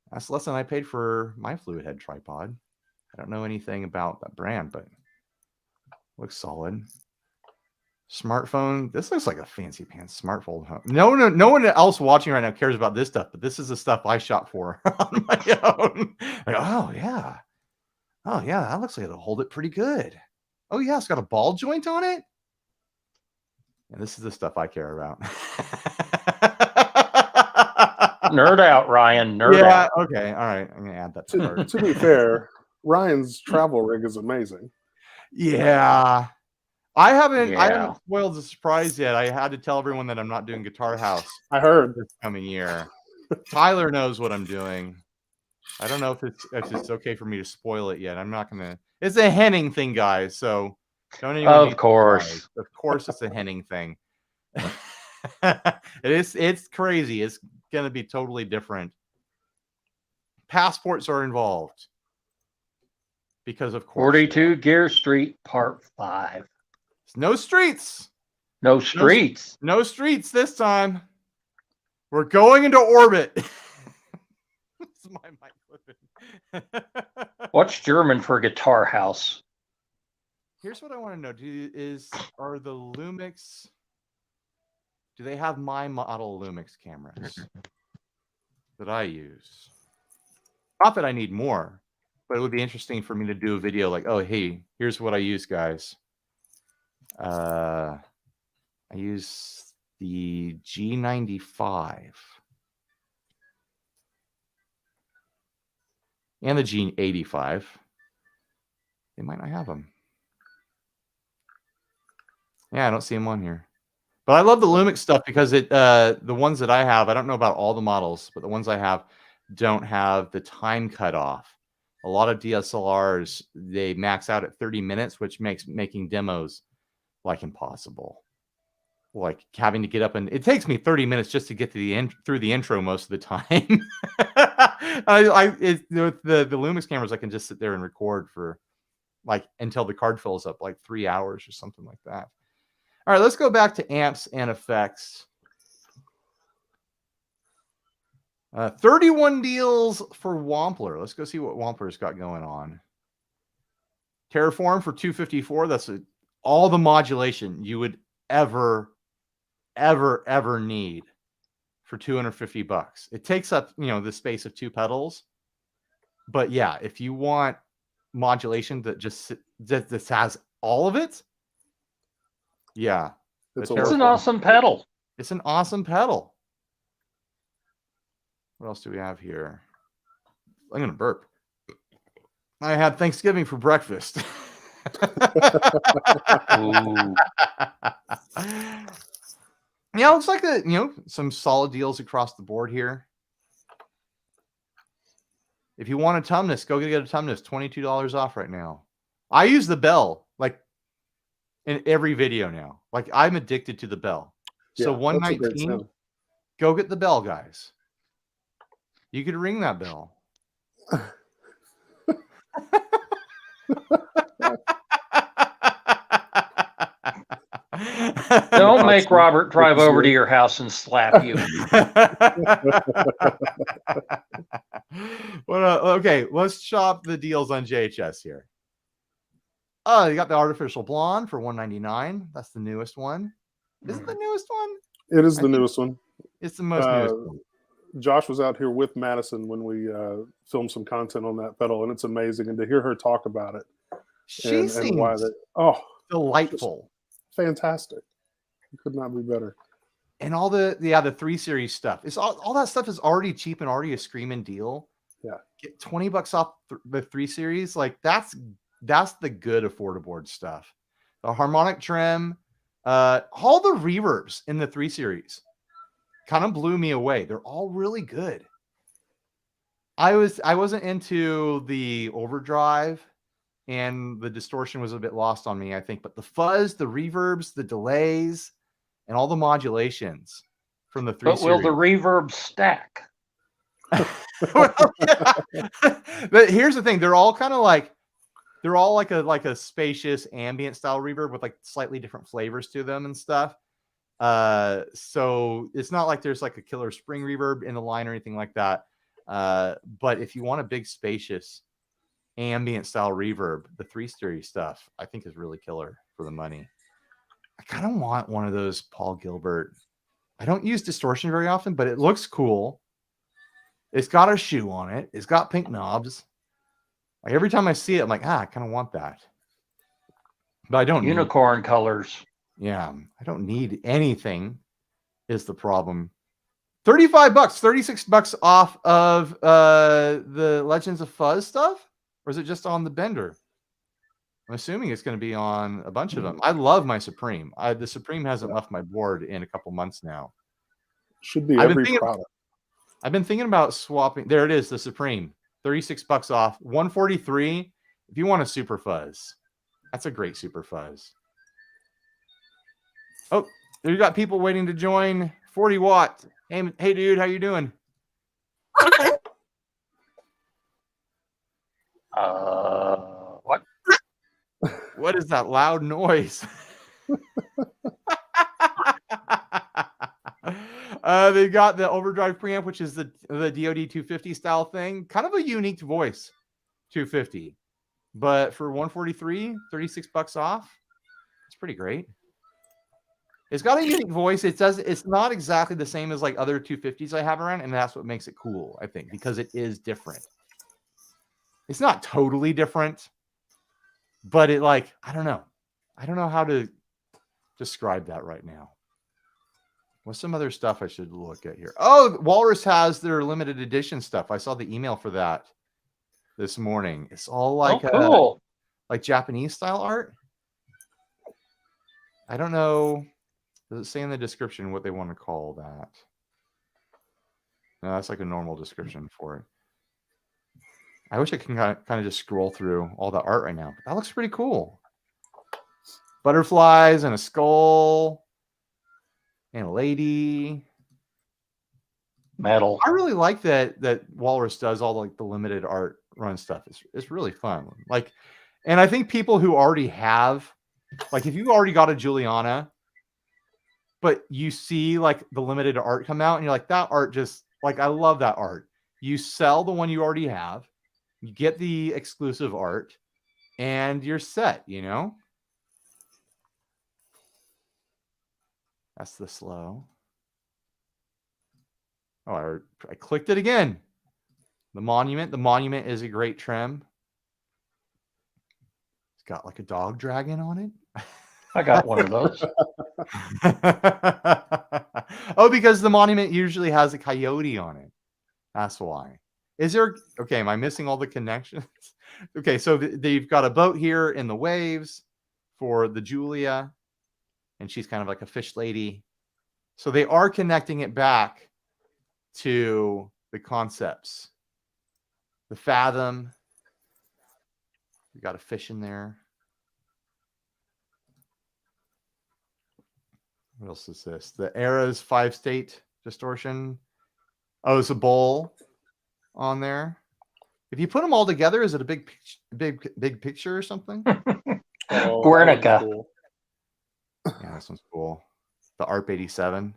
That's less than I paid for my fluid head tripod. I don't know anything about that brand, but looks solid. Smartphone. This looks like a fancy pants smartphone. No one else watching right now cares about this stuff, but this is the stuff I shop for on my own. Like, oh yeah, that looks like it'll hold it pretty good. Oh yeah, it's got a ball joint on it. And this is the stuff I care about. Nerd out, Ryan. Nerd out. Okay. All right. I'm going to add that to cart. To be fair, Ryan's travel rig is amazing. Yeah. I haven't spoiled the surprise yet. I had to tell everyone that I'm not doing Guitar House. I heard this coming year. Tyler knows what I'm doing. I don't know if it's okay for me to spoil it yet. I'm not going to. It's a Henning thing, guys. So don't even. Of course. Of course, it's a Henning thing. It's crazy. It's going to be totally different. Passports are involved because of course 42 Gear Street Part 5. No streets. No streets. No streets this time. We're going into orbit. That's my mic clipping. What's German for guitar house? Here's what I want to know. Are the Lumix, do they have my model Lumix cameras that I use? Not that I need more, but it would be interesting for me to do a video like, oh, hey, here's what I use, guys. I use the G95 and the G85. They might not have them. Yeah, I don't see them on here. But I love the Lumix stuff because the ones that I have, I don't know about all the models, but the ones I have don't have the time cutoff. A lot of DSLRs, they max out at 30 minutes, which makes making demos like impossible. Like having to get up, and it takes me 30 minutes just to get to through the intro most of the time. The Lumix cameras, I can just sit there and record for until the card fills up, like 3 hours or something like that. All right, let's go back to amps and effects. 31 deals for Wampler. Let's go see what Wampler's got going on. Terraform for $254. That's all the modulation you would ever need for $250. It takes up, the space of 2 pedals. But yeah, if you want modulation that just has all of it, yeah. It's an awesome pedal. It's an awesome pedal. What else do we have here? I'm going to burp. I had Thanksgiving for breakfast. Ooh. Yeah, it looks like some solid deals across the board here. If you want a Tumnus, go get a Tumnus. $22 off right now. I use the bell like in every video now. Like I'm addicted to the bell. So Yeah, that's a great 119, sound. go get the bell, guys. You could ring that bell. Don't make Robert drive over to your house and slap you. Okay, let's shop the deals on JHS here. Oh, you got the artificial blonde for $199. That's the newest one. Is it the newest one? It is the newest one. It's the most newest one. Josh was out here with Madison when we filmed some content on that pedal, and it's amazing. And to hear her talk about it, She seems why delightful, fantastic. It could not be better. and all the 3 Series stuff. It's all that stuff is already cheap and already a screaming deal. Yeah, get $20 off the 3 Series. Like that's the good affordable stuff. The harmonic trim, all the reverbs in the 3 Series kind of blew me away. They're all really good. I wasn't into the overdrive, and the distortion was a bit lost on me, I think. But the fuzz, the reverbs, the delays, and all the modulations from the 3 But Series. will the reverb stack? Well, yeah. But here's the thing: they're all like a spacious ambient style reverb with like slightly different flavors to them and stuff. So it's not like there's like a killer spring reverb in the line or anything like that. But if you want a big spacious ambient style reverb, the 3 Series stuff I think is really killer for the money. I kind of want one of those Paul Gilbert. I don't use distortion very often, but it looks cool. It's got a shoe on it. It's got pink knobs. Like every time I see it, I'm like, I kind of want that. But I don't Unicorn colors. Yeah, I don't need anything is the problem. $35, $36 off of the Legends of Fuzz stuff? Or is it just on the Bender? I'm assuming it's going to be on a bunch of them. I love my Supreme. The Supreme hasn't left my board in a couple months now. Should be every product. I've been thinking about swapping. There it is, the Supreme. $36 off. $143 if you want a Super Fuzz. That's a great Super Fuzz. Oh, you got people waiting to join. 40 watt. Hey, dude, how you doing? What? What is that loud noise? They got the overdrive preamp, which is the DoD 250 style thing. Kind of a unique voice, 250. But for $143, $36 off, it's pretty great. It's got a unique voice. It's not exactly the same as like other 250s I have around, and that's what makes it cool, I think, because it is different. It's not totally different, but it I don't know. I don't know how to describe that right now. What's some other stuff I should look at here? Oh, Walrus has their limited edition stuff. I saw the email for that this morning. It's all like cool. Like Japanese style art. I don't know. Does it say in the description what they want to call that? No, that's like a normal description for it. I wish I can kind of just scroll through all the art right now. That looks pretty cool. Butterflies and a skull and a lady. Metal. I really like that Walrus does all like the limited art run stuff. It's really fun. And I think people who already have, like if you've already got a Juliana, but you see like the limited art come out and you're like, that art just like, I love that art. You sell the one you already have, you get the exclusive art, and you're set, you know? That's the slow. Oh, I clicked it again. The Monument. The Monument is a great trim. It's got like a dog dragon on it. I got one of those. Oh, because the Monument usually has a coyote on it. That's why. Is there... Okay, am I missing all the connections? Okay, so they've got a boat here in the waves for the Julia, and she's kind of like a fish lady. So they are connecting it back to the concepts The Fathom. We got a fish in there. What else is this? The Era's 5-state distortion. Oh, it's a bowl on there. If you put them all together, is it a big picture or something? Oh, Guernica. cool. Yeah, this one's cool. The ARP 87.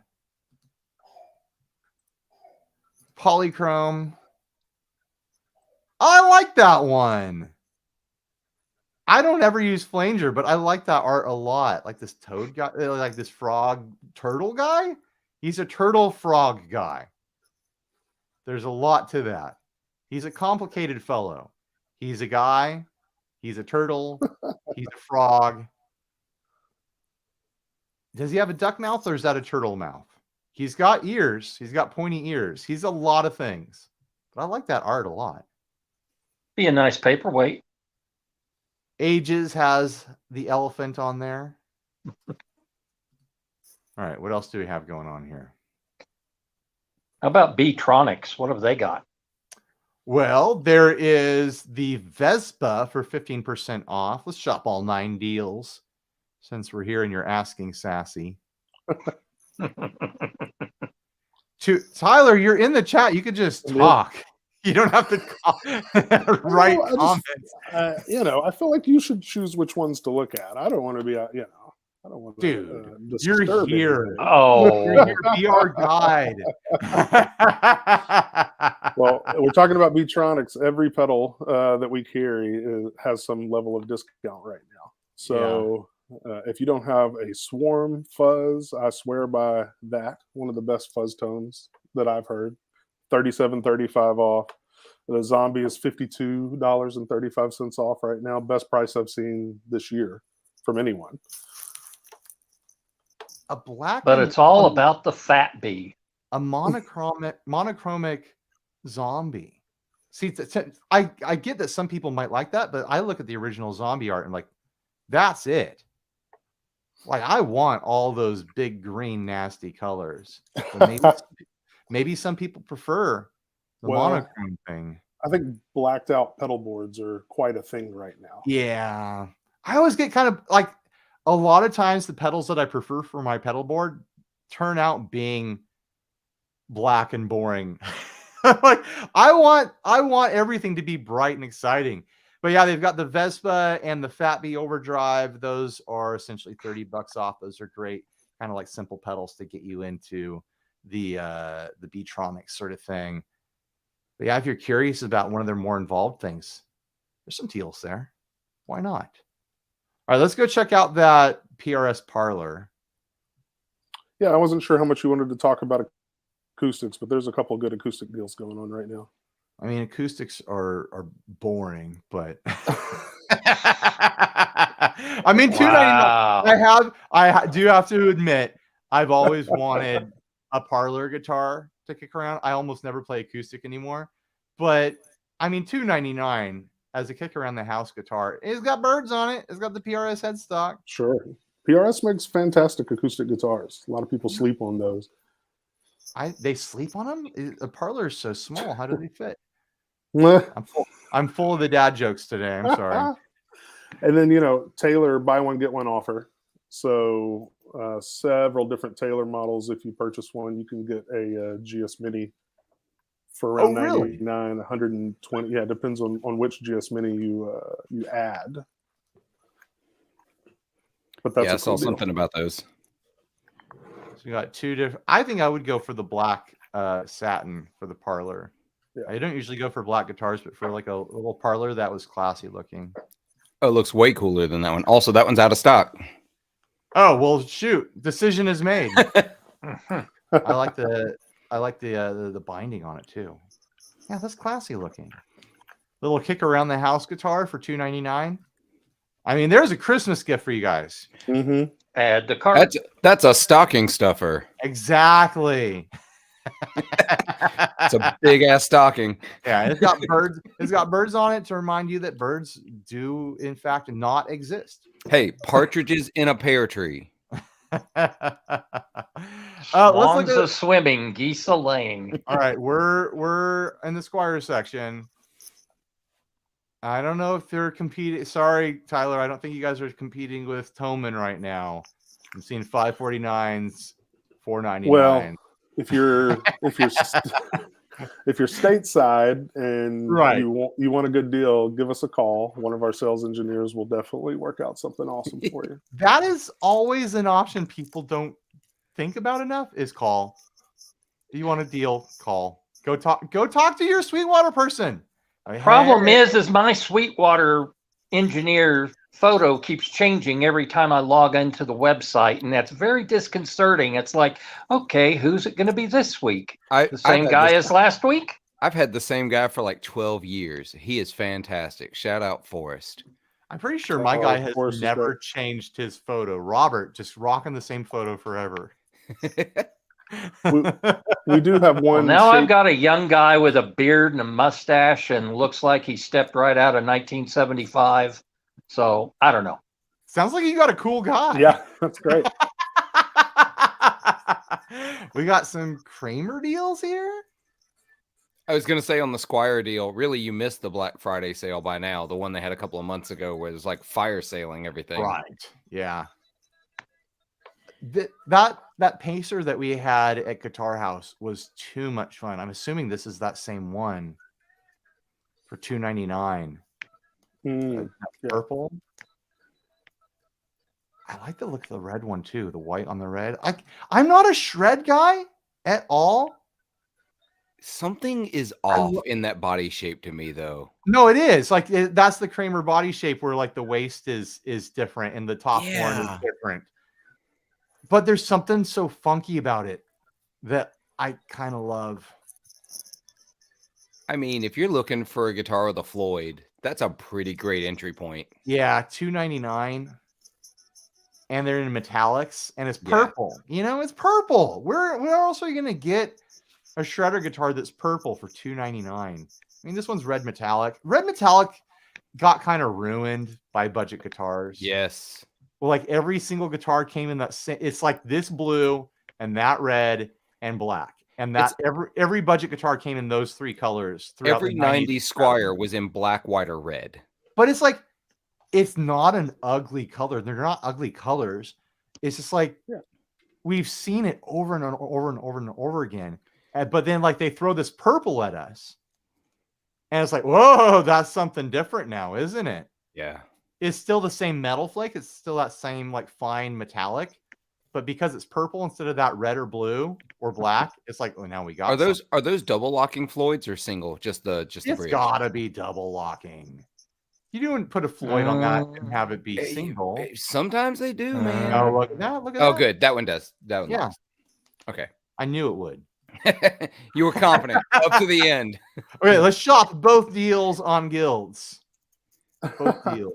Polychrome. I like that one. I don't ever use flanger, but I like that art a lot. Like this toad guy, like this frog turtle guy. He's a turtle frog guy. There's a lot to that. He's a complicated fellow. He's a guy. He's a turtle. He's a frog. Does he have a duck mouth or is that a turtle mouth? He's got ears. He's got pointy ears. He's a lot of things. But I like that art a lot. Be a nice paperweight. Ages has the elephant on there. All right, what else do we have going on here? How about B-Tronics? What have they got? Well, there is the Vespa for 15% off. Let's shop all 9 deals since we're here and you're asking sassy. Tyler, you're in the chat. You could just talk. You don't have to write comments. I feel like you should choose which ones to look at. I don't want to be, I don't want to. Dude, you're here. Anything. Oh, You're here. Be our guide. Well, we're talking about B-Tronics. Every pedal that we carry has some level of discount right now. So if you don't have a Swarm fuzz, I swear by that. One of the best fuzz tones that I've heard. $37.35 off. The Zombie is $52.35 off right now. Best price I've seen this year from anyone. A black, but it's all about the fat bee. A monochromic zombie. See, I get that some people might like that, but I look at the original zombie art and like, that's it. Like, I want all those big green nasty colors. Maybe some people prefer the monochrome thing. I think blacked out pedal boards are quite a thing right now. Yeah. I always get kind of like a lot of times the pedals that I prefer for my pedal board turn out being black and boring. Like I want everything to be bright and exciting. But yeah, they've got the Vespa and the Fat Bee Overdrive. Those are essentially $30 off. Those are great, kind of like simple pedals to get you into the B-Tronics sort of thing. But yeah, if you're curious about one of their more involved things, there's some deals there. Why not? All right, let's go check out that PRS parlor. Yeah, I wasn't sure how much you wanted to talk about acoustics, but there's a couple of good acoustic deals going on right now. I mean, acoustics are boring, but I mean, $2.99. Wow. I do have to admit, I've always wanted a parlor guitar to kick around. I almost never play acoustic anymore, but I mean, $2.99 as a kick around the house guitar. It's got birds on it. It's got the PRS headstock. Sure, PRS makes fantastic acoustic guitars. A lot of people sleep on those. They sleep on them. A parlor is so small. How do they fit? Meh. I'm full of the dad jokes today. I'm sorry. And then Taylor buy one get one offer. So several different Taylor models. If you purchase one, you can get a GS Mini for around really? $99, 120. Yeah, it depends on which GS Mini you add. But that's I saw something about those. So we got 2 different. I think I would go for the black satin for the parlor. Yeah. I don't usually go for black guitars, but for like a little parlor, that was classy looking. Oh, it looks way cooler than that one. Also, that one's out of stock. Oh well, shoot! Decision is made. I like the binding on it too. Yeah, that's classy looking. Little kick around the house guitar for $2.99. I mean, there's a Christmas gift for you guys. Mm-hmm. Add the cart. That's a stocking stuffer. Exactly. It's a big ass stocking. Yeah, it's got birds. It's got birds on it to remind you that birds do, in fact, not exist. Hey, partridges in a pear tree. Let's Swans look at a swimming, geese a laying. All right, we're in the Squire section. I don't know if they're competing. Sorry, Tyler. I don't think you guys are competing with Thomann right now. I'm seeing 549s, 499. Well, if you're if you're stateside and Right. you want a good deal, give us a call. One of our sales engineers will definitely work out something awesome for you. That is always an option people don't think about enough. Is call. Do you want a deal? Call. Go talk to your Sweetwater person. Problem is my Sweetwater engineer photo keeps changing every time I log into the website, and that's very disconcerting. It's like, okay, who's it going to be this week? The same guy as last week? I've had the same guy for like 12 years. He is fantastic. Shout out Forrest. I'm pretty sure my guy has never changed his photo. Robert, just rocking the same photo forever. we do have one. Well, now I've got a young guy with a beard and a mustache and looks like he stepped right out of 1975. So I don't know. Sounds like you got a cool guy. Yeah, that's great. We got some Kramer deals here. I was going to say on the Squire deal, really, you missed the Black Friday sale by now. The one they had a couple of months ago where it was like fire sailing everything. Right. Yeah. That pacer that we had at Guitar House was too much fun. I'm assuming this is that same one for $299. Purple. I like the look of the red one too. The white on the red. I'm not a shred guy at all. Something is off in that body shape to me, though. No, it is like that's the Kramer body shape where like the waist is different and the top horn is different. But there's something so funky about it that I kind of love. I mean, if you're looking for a guitar with a Floyd, that's a pretty great entry point. Yeah, $299, and they're in metallics, and it's purple. Yeah. You know, it's purple. We're also going to get a shredder guitar that's purple for $299. I mean, this one's red metallic. Red metallic got kind of ruined by budget guitars. Yes. Well, like every single guitar came in that. It's like this blue and that red and black, and that every budget guitar came in those three colors. Every 90s Squire was in black, white, or red. But it's like it's not an ugly color. They're not ugly colors. It's just like we've seen it over and over and over and over again. But then like they throw this purple at us, and it's like, whoa, that's something different now, isn't it? Yeah. It's still the same metal flake. It's still that same like fine metallic, but because it's purple instead of that red or blue or black, it's like, oh, now we got. Are those double locking Floyds or single? Just the bridge. It's gotta be double locking. You don't put a Floyd on that and have it be single. Sometimes they do, man. Oh, look at that! Look at that! Oh, good. That one does. That one. Yeah. Does. Okay. I knew it would. You were confident up to the end. Okay, let's shop both deals on Guilds. Both deals.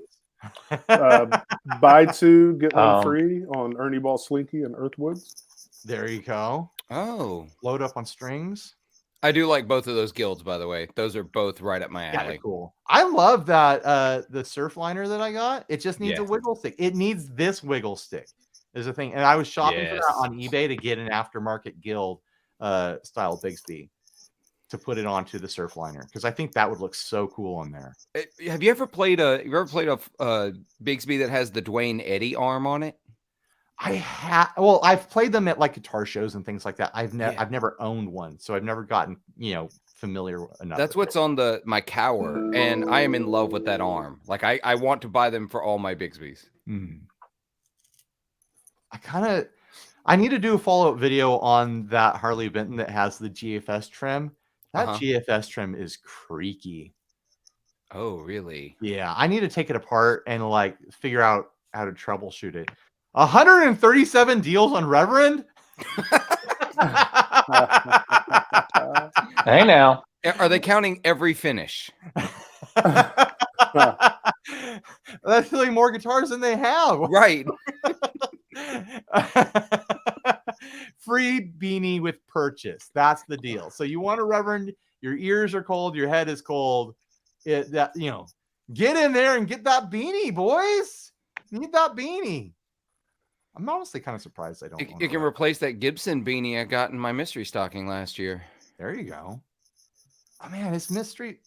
Buy two, get one free on Ernie Ball Slinky and Earthwoods. There you go. Oh. Load up on strings. I do like both of those guilds, by the way. Those are both right up my alley. Yeah, cool. I love that the surf liner that I got. It just needs a wiggle stick. It needs this wiggle stick is the thing. And I was shopping for that on eBay to get an aftermarket guild style Bigsby to put it onto the surf liner because I think that would look so cool on there. Have you ever played a Bigsby that has the Dwayne Eddy arm on it? Well, I've played them at like guitar shows and things like that. I've never owned one, so I've never gotten familiar enough. That's what's on my Cower, and I am in love with that arm. Like I want to buy them for all my Bigsbys. I need to do a follow-up video on that Harley Benton that has the GFS trim. That GFS trim is creaky. Oh, really? Yeah, I need to take it apart and like figure out how to troubleshoot it. 137 deals on Reverend. Hey now, are they counting every finish? That's really more guitars than they have. Right. Free beanie with purchase. That's the deal. So you want a Reverend, your ears are cold, your head is cold. Get in there and get that beanie, boys. You need that beanie. I'm honestly kind of surprised I don't. It can replace that Gibson beanie I got in my mystery stocking last year. There you go. Oh man, this mystery.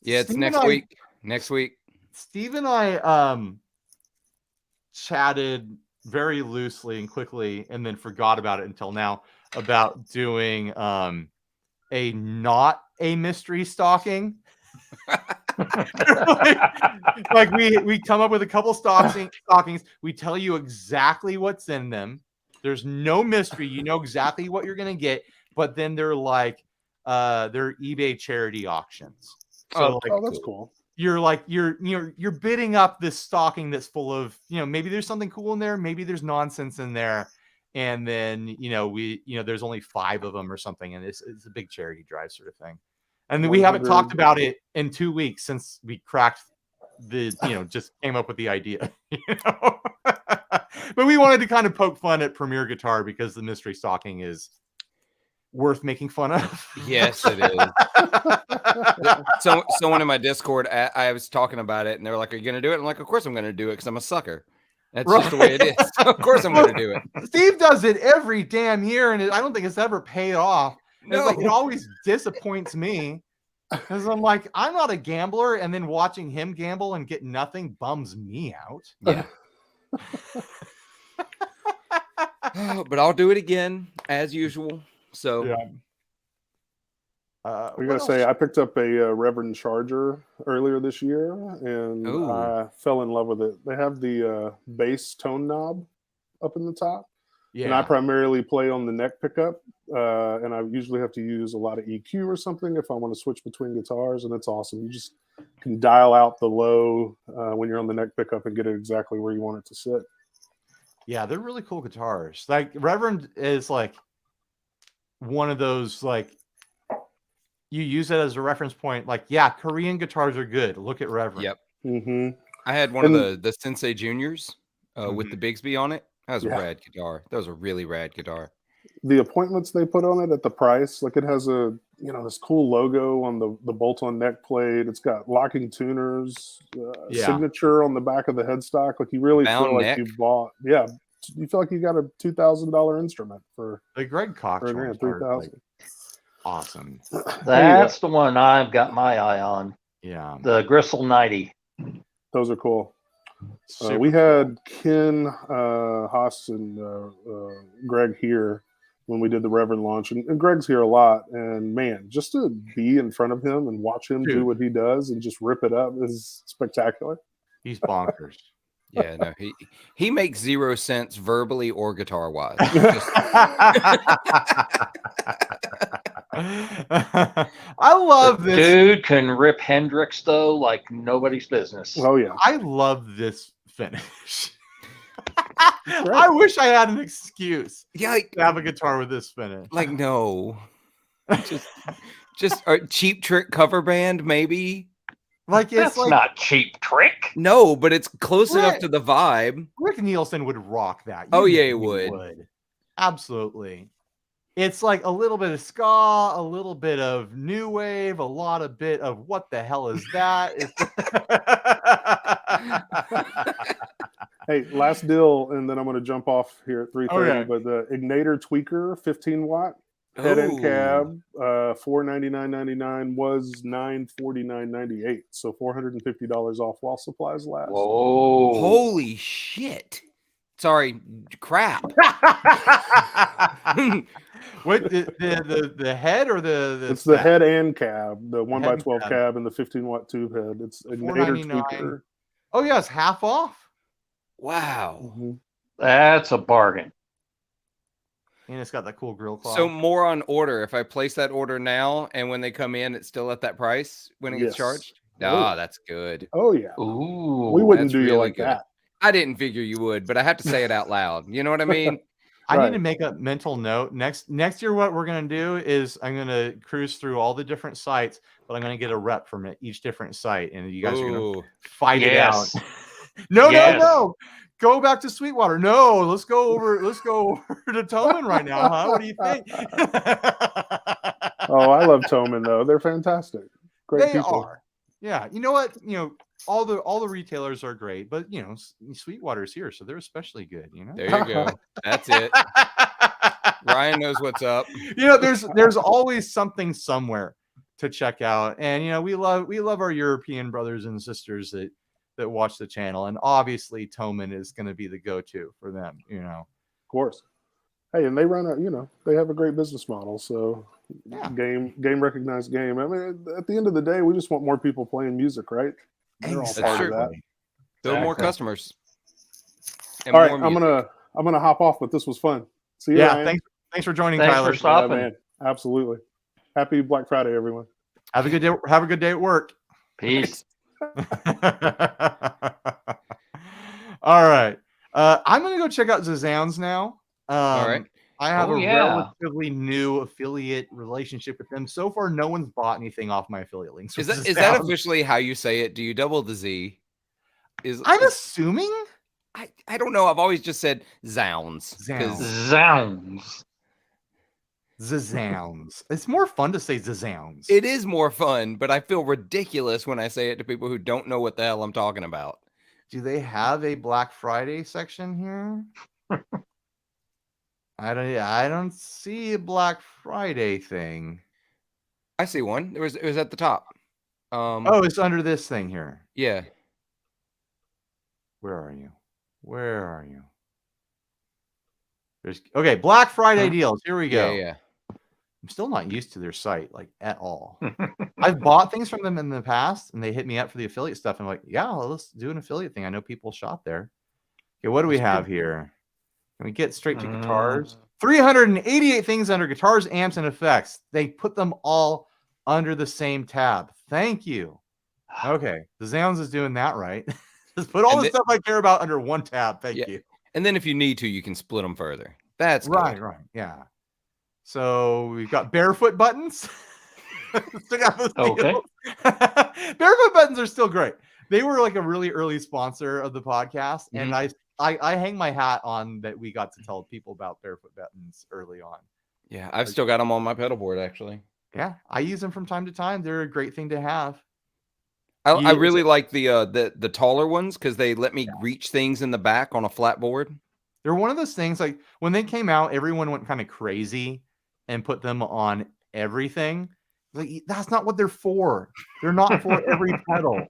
Yeah, it's Steve next and I- week. Next week. Steve and I chatted very loosely and quickly, and then forgot about it until now, about doing not a mystery stocking. like we come up with a couple stockings. We tell you exactly what's in them. There's no mystery. You know exactly what you're gonna get. But then they're like they're eBay charity auctions. So That's cool. You're like you're bidding up this stocking that's full of, maybe there's something cool in there, maybe there's nonsense in there, and then there's only 5 of them or something, and it's a big charity drive sort of thing. And then we haven't talked about it in 2 weeks since we cracked the just came up with the idea. But we wanted to kind of poke fun at Premier Guitar because the mystery stocking is worth making fun of. Yes, it is. So someone in my Discord, I was talking about it, and they were like, "Are you going to do it?" I'm like, "Of course I'm going to do it because I'm a sucker. That's just the way it is. So of course I'm going to do it." Steve does it every damn year, and I don't think it's ever paid off. No. It always disappoints me because I'm like, I'm not a gambler, and then watching him gamble and get nothing bums me out. Yeah. But I'll do it again as usual. So Yeah. I gotta say, I picked up a Reverend Charger earlier this year, and Ooh. I fell in love with it. They have the bass tone knob up in the top, and I primarily play on the neck pickup, and I usually have to use a lot of EQ or something if I want to switch between guitars, and it's awesome. You just can dial out the low when you're on the neck pickup and get it exactly where you want it to sit. Yeah, they're really cool guitars. Like Reverend is like one of those, like, you use it as a reference point. Like, yeah, Korean guitars are good. Look at Reverend. Yep. Mm-hmm. I had one of the Sensei Juniors with the Bigsby on it. That was a rad guitar. That was a really rad guitar. The appointments they put on it at the price, like it has a this cool logo on the bolt-on neck plate. It's got locking tuners, signature on the back of the headstock. Like you really feel like you bought. Yeah, you feel like you got a $2,000 instrument for the Greg Koch for $3,000. Awesome. That's the one I've got my eye on. Yeah, the Gristle 90. Those are cool. Super we had Ken Haas and Greg here when we did the Reverend launch, and Greg's here a lot. And man, just to be in front of him and watch him do what he does and just rip it up is spectacular. He's bonkers. Yeah, no, he makes 0 sense verbally or guitar wise. I love this dude. Can rip Hendrix though like nobody's business. Oh yeah, I love this finish. I wish I had an excuse. Yeah, like, to have a guitar with this finish. Like no, just a Cheap Trick cover band maybe. Like it's not Cheap Trick. No, but it's close enough to the vibe. Rick Nielsen would rock that. He would. Absolutely. It's like a little bit of ska, a little bit of new wave, a lot of bit of what the hell is that? Hey, last deal, and then I'm going to jump off here at 3:30. Okay. But the Ignator Tweaker 15-watt head and cab, $499.99 was $949.98, so $450 off while supplies last. Whoa! Holy shit! Sorry, crap. What the head or the it's the head and cab, the 1x12 cab and the 15-watt tube head. It's Ignator Tweaker. Oh yeah, it's half off. Wow. Mm-hmm. That's a bargain. And it's got that cool grill cloth. So more on order. If I place that order now and when they come in, it's still at that price when it gets charged? Oh, that's good. Oh, yeah. Ooh. We wouldn't do you like that. I didn't figure you would, but I have to say it out loud. You know what I mean? I need to make a mental note. Next year, what we're going to do is I'm going to cruise through all the different sites, but I'm going to get a rep from each different site. And you guys are going to fight it out. No. Go back to Sweetwater. No, let's go over to Thomann right now, huh? What do you think? Oh, I love Thomann though. They're fantastic. Great people. They are. Yeah. You know what? All the retailers are great, but Sweetwater's here, so they're especially good, There you go. That's it. Ryan knows what's up. There's always something somewhere. to check out. And we love our European brothers and sisters that watch the channel, and obviously Thomann is going to be the go-to for them. Of course. Hey, and they run they have a great business model. So Yeah. game recognized game. I mean, at the end of the day, we just want more people playing music, right? They're all part of that. Build more customers. And all right, more I'm gonna hop off, but this was fun. See you. Yeah, Ryan. thanks for joining, Thanks Tyler. for stopping. Man, absolutely. Happy Black Friday, everyone. Have a good day. Have a good day at work. Peace. All right. I'm gonna go check out Zazans now. All right. I have a relatively new affiliate relationship with them. So far, no one's bought anything off my affiliate links. Is that officially how you say it? Do you double the Z? I'm assuming. I don't know. I've always just said Zounds. Zounds. Zazans. It's more fun to say Zazans. It is more fun, but I feel ridiculous when I say it to people who don't know what the hell I'm talking about. Do they have a Black Friday section here? I don't see a Black Friday thing. I see one. It was at the top. Oh, it's under this thing here. Yeah. Where are you? Okay, Black Friday deals. Here we go. Yeah. I'm still not used to their site, like, at all. I've bought things from them in the past, and they hit me up for the affiliate stuff. And I'm like, yeah, let's do an affiliate thing. I know people shop there. Okay, what do we have here? Can we get straight to guitars? 388 things under guitars, amps, and effects. They put them all under the same tab. Thank you. Okay, the Zounds is doing that right. Just put all the stuff I care about under one tab. Thank you. And then if you need to, you can split them further. That's right. good. Right. Yeah. So we've got barefoot buttons. Okay. Barefoot buttons are still great. They were like a really early sponsor of the podcast, and I hang my hat on that. We got to tell people about barefoot buttons early on. Yeah, I've still got them on my pedal board actually. Yeah, I use them from time to time. They're a great thing to have. I really like the taller ones because they let me reach things in the back on a flat board. They're one of those things, like when they came out, everyone went kind of crazy and put them on everything. Like, that's not what they're for. They're not for every pedal.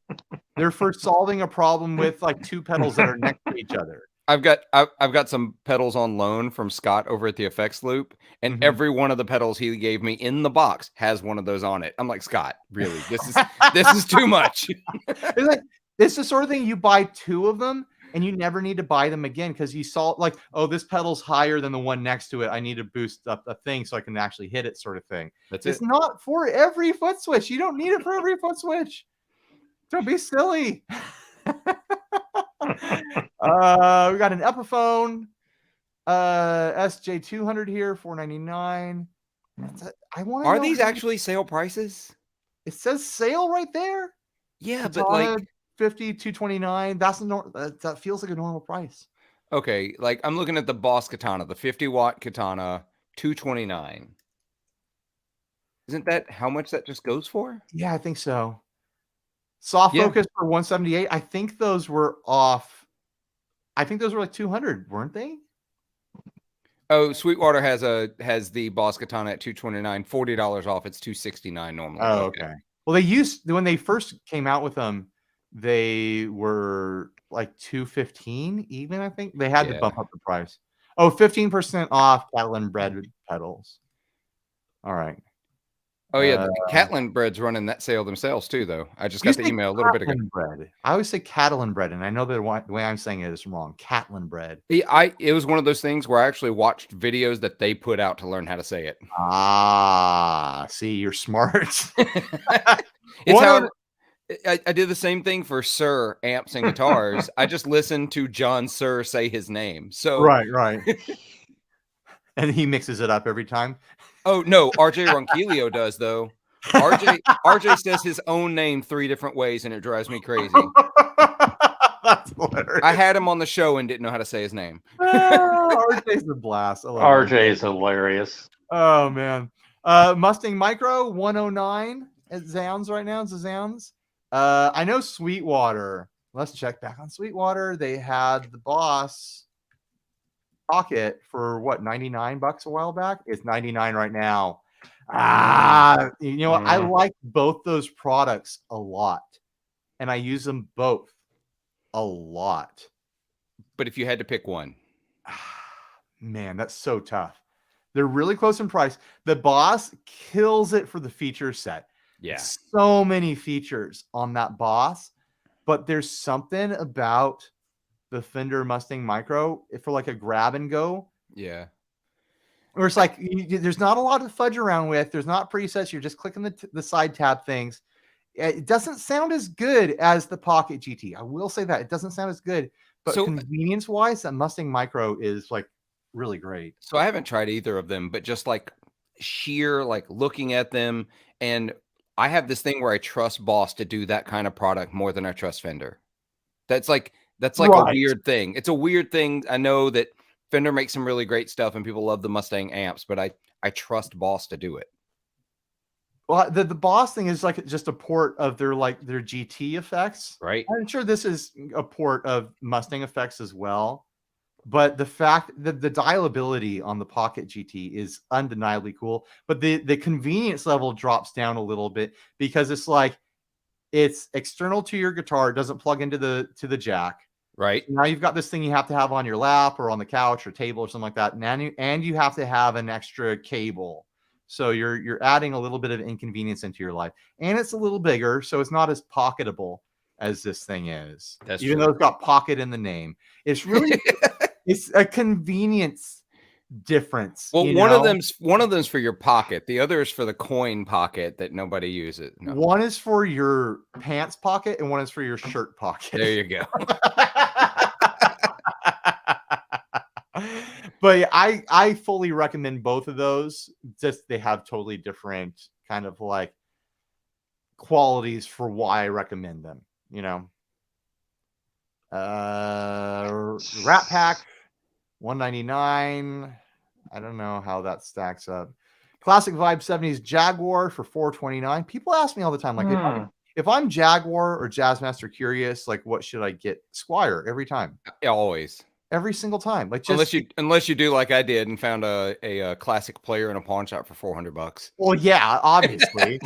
They're for solving a problem with like two pedals that are next to each other. I've got some pedals on loan from Scott over at the Effects Loop, and every one of the pedals he gave me in the box has one of those on it. I'm like, Scott, really? This is too much. It's the sort of thing you buy two of them and you never need to buy them again because you saw like, oh, this pedal's higher than the one next to it. I need to boost up a thing so I can actually hit it, sort of thing. It's not for every foot switch. You don't need it for every foot switch. Don't be silly. We got an Epiphone SJ200 here, $499. Are these actually sale prices? It says sale right there. Yeah, but like $50, $229. That feels like a normal price. Okay, like I'm looking at the Boss Katana, the 50-watt Katana, $229. Isn't that how much that just goes for? Yeah, I think so. Soft focus for $178. I think those were off. I think those were like $200, weren't they? Oh, Sweetwater has the Boss Katana at $229, $40 off. It's $269 normally. Oh, okay. Well, when they first came out with them, they were like $215 even. I think they had to bump up the price. Oh, 15% off Catlin bread pedals. All right. Oh yeah, Catlin bread's running that sale themselves too, though. I just got the email a little bit ago. Bread. I always say Catalan bread, and I know that the way I'm saying it is wrong. Catlin bread. It was one of those things where I actually watched videos that they put out to learn how to say it. Ah, see, you're smart. It's how I did the same thing for Sir amps and guitars. I just listened to John Sir say his name. So right. And he mixes it up every time. Oh no, RJ Ronquillo does though. RJ says his own name 3 different ways, and it drives me crazy. That's hilarious. I had him on the show and didn't know how to say his name. RJ's a blast. RJ's hilarious. Oh man. Mustang Micro 109 at Zounds right now. It's a Zounds. I know Sweetwater. Let's check back on Sweetwater. They had the Boss Pocket for what, $99 a while back? It's $99 right now. You know what? I like both those products a lot, and I use them both a lot. But if you had to pick one, Man, that's so tough. They're really close in price. The Boss kills it for the feature set. yeah, So many features on that Boss, but there's something about the Fender Mustang Micro for like a grab and go. yeah. Or it's like there's not a lot to fudge around with. There's not presets. You're just clicking the side tab things. It doesn't sound as good as the Pocket GT. I will say that it doesn't sound as good, but So- convenience wise, that Mustang Micro is like really great. So I haven't tried either of them, but just like sheer like looking at them, and I have this thing where I trust Boss to do that kind of product more than I trust Fender. That's like a Right. weird thing. It's a weird thing. I know that Fender makes some really great stuff and people love the Mustang amps, but I trust Boss to do it. Well, the Boss thing is like just a port of their GT effects. Right. I'm sure this is a port of Mustang effects as well. But the fact that the dialability on the Pocket GT is undeniably cool, but the convenience level drops down a little bit because it's like it's external to your guitar, it doesn't plug into the jack. Right. Now you've got this thing you have to have on your lap or on the couch or table or something like that. And you have to have an extra cable. So you're adding a little bit of inconvenience into your life. And it's a little bigger, so it's not as pocketable as this thing is. That's even true. though it's got pocket in the name. It's really it's a convenience difference. Well, you one know? of them's for your pocket. The other is for the coin pocket that nobody uses. No. One is for your pants pocket and one is for your shirt pocket. There you go. But I fully recommend both of those. Just they have totally different kind of like qualities for why I recommend them, you know. Rat Pack, $199. I don't know how that stacks up. Classic Vibe 70s Jaguar for $429. People ask me all the time, like, if I'm Jaguar or Jazzmaster curious, like, what should I get? Squire every time, Always. every single time. Like, just Unless you do like I did and found a classic player in a pawn shop for $400. well, yeah, obviously.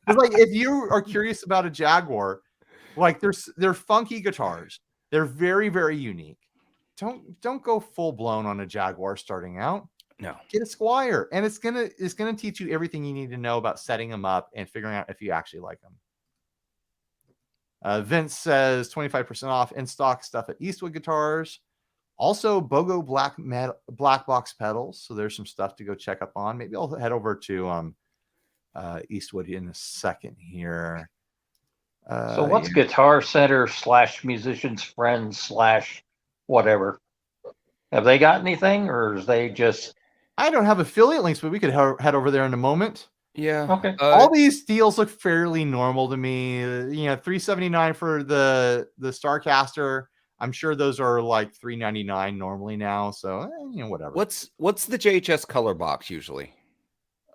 But like, if you are curious about a Jaguar, like they're funky guitars. They're very, very unique. Don't go full blown on a Jaguar starting out. No. Get a Squire, and it's gonna teach you everything you need to know about setting them up and figuring out if you actually like them. Vince says 25% off in stock stuff at Eastwood Guitars. Also, BOGO black box pedals. So there's some stuff to go check up on. Maybe I'll head over to Eastwood in a second here. So what's Guitar Center / Musicians Friends / whatever? Have they got anything, or is they just? I don't have affiliate links, but we could head over there in a moment. Yeah. Okay. All these deals look fairly normal to me. $379 for the Starcaster. I'm sure those are like $399 normally now. So whatever. What's the JHS color box usually?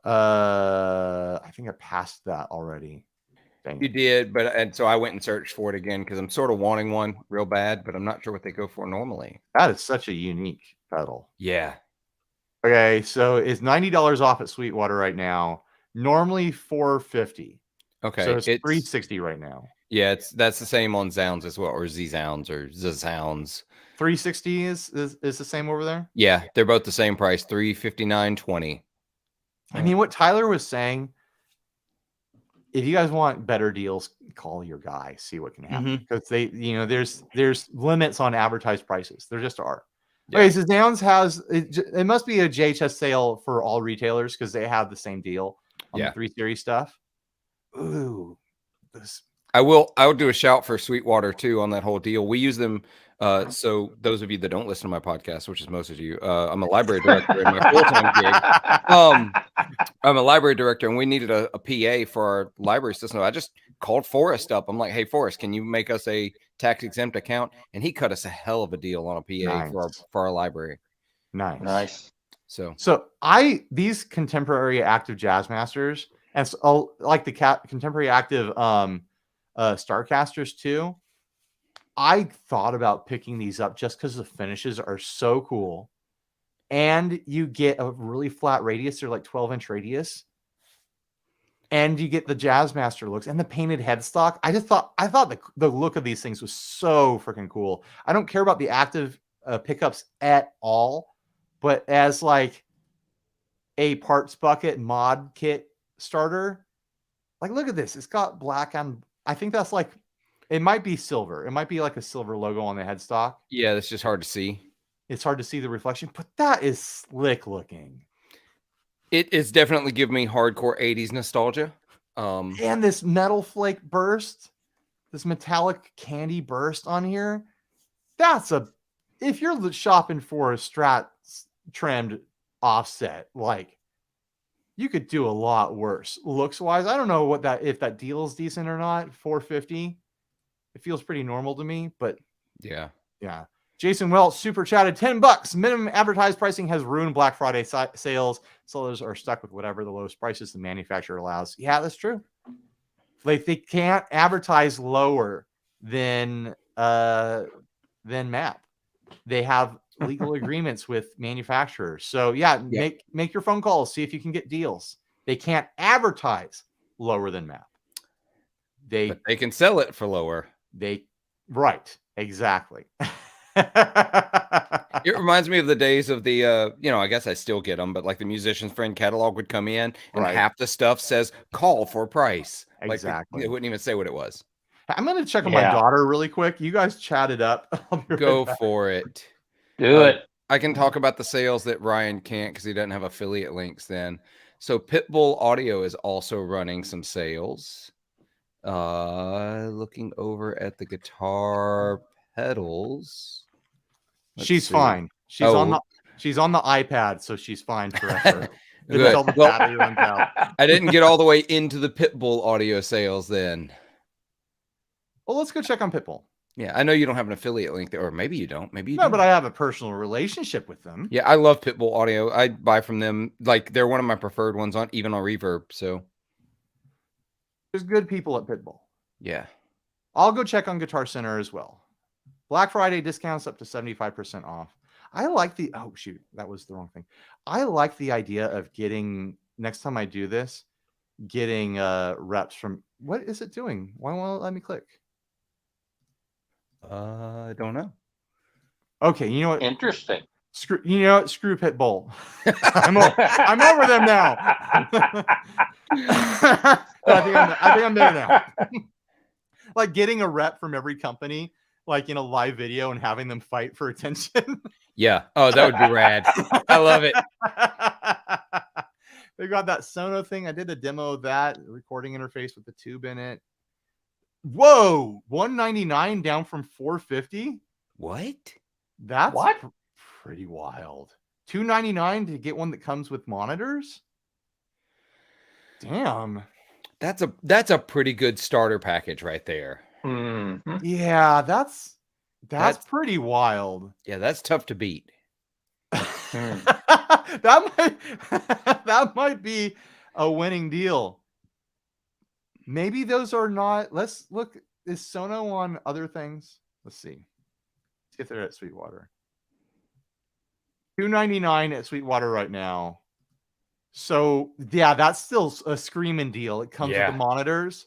I think I passed that already. Dang You it. did, and so I went and searched for it again because I'm sort of wanting one real bad, but I'm not sure what they go for normally. That is such a unique pedal. Yeah. Okay, so it's $90 off at Sweetwater right now. Normally $450. Okay. So it's $360 right now. Yeah, that's the same on Zounds as well, or Z-Zounds or Z-Sounds. $360 is the same over there? Yeah, they're both the same price, $359.20. I mean, what Tyler was saying, if you guys want better deals, call your guy, see what can happen. Because there's limits on advertised prices. There just are. Yeah. Okay, so Downs has it must be a JHS sale for all retailers because they have the same deal on the 3 Series stuff. Ooh, this. I will do a shout for Sweetwater too on that whole deal. We use them. So those of you that don't listen to my podcast, which is most of you, I'm a library director in my full-time gig. I'm a library director, and we needed a PA for our library system. I just called Forrest up. I'm like, "Hey, Forrest, can you make us a tax-exempt account?" And he cut us a hell of a deal on a PA for our library. Nice. So these contemporary active jazz masters and so, like the contemporary active Starcasters too. I thought about picking these up just because the finishes are so cool. and you get a really flat radius. They're like 12-inch radius. And you get the Jazzmaster looks and the painted headstock. I thought the look of these things was so freaking cool. I don't care about the active pickups at all, but as like a parts bucket mod kit starter, like look at this. It's got black on. I think that's like, it might be silver. It might be like a silver logo on the headstock. Yeah, that's just hard to see. It's hard to see the reflection, but that is slick looking. It is definitely giving me hardcore 80s nostalgia. And this metal flake burst, this metallic candy burst on here. If you're shopping for a Strat trimmed offset, like you could do a lot worse looks wise. I don't know if that deal is decent or not. $450. It feels pretty normal to me, but yeah. Jason Welch super chatted $10. Minimum advertised pricing has ruined Black Friday sales. Sellers are stuck with whatever the lowest prices the manufacturer allows. Yeah, that's true. Like they can't advertise lower than MAP. They have legal agreements with manufacturers. So yeah, make your phone calls, see if you can get deals. They can't advertise lower than MAP. But they can sell it for lower. Right, exactly. It reminds me of the days of the I guess I still get them, but like the musician's friend catalog would come in and half the stuff says call for price. Exactly. Like, it wouldn't even say what it was. I'm going to check on my daughter really quick. You guys chat it up. Go for it. Do it. I can talk about the sales that Ryan can't because he doesn't have affiliate links then. So Pitbull Audio is also running some sales. Looking over at the guitar pedals. She's fine. She's on the iPad, so she's fine forever. Good. Well, I didn't get all the way into the Pitbull Audio sales then. Well, let's go check on Pitbull. Yeah, I know you don't have an affiliate link there, or maybe you don't. Maybe you no, do. But I have a personal relationship with them. Yeah, I love Pitbull Audio. I buy from them. Like they're one of my preferred ones even on Reverb. So there's good people at Pitbull. Yeah. I'll go check on Guitar Center as well. Black Friday discounts up to 75% off. I like that was the wrong thing. I like the idea of getting, next time I do this, getting reps from, what is it doing? Why won't it let me click? I don't know. Okay, you know what? Interesting. Screw Pitbull. I'm over them now. I think I'm there now. Like getting a rep from every company, like in a live video and having them fight for attention. Yeah. Oh, that would be rad. I love it. They got that Sono thing. I did a demo of that recording interface with the tube in it. Whoa, $199 down from $450. What? That's pretty wild. $299 to get one that comes with monitors. Damn. That's a pretty good starter package right there. Mm-hmm. Yeah, that's pretty wild. Yeah, that's tough to beat. that might be a winning deal. Maybe those are not. Let's look. Is Sono on other things? Let's see. Let's get there at Sweetwater. $299 at Sweetwater right now. So yeah, that's still a screaming deal. It comes with the monitors.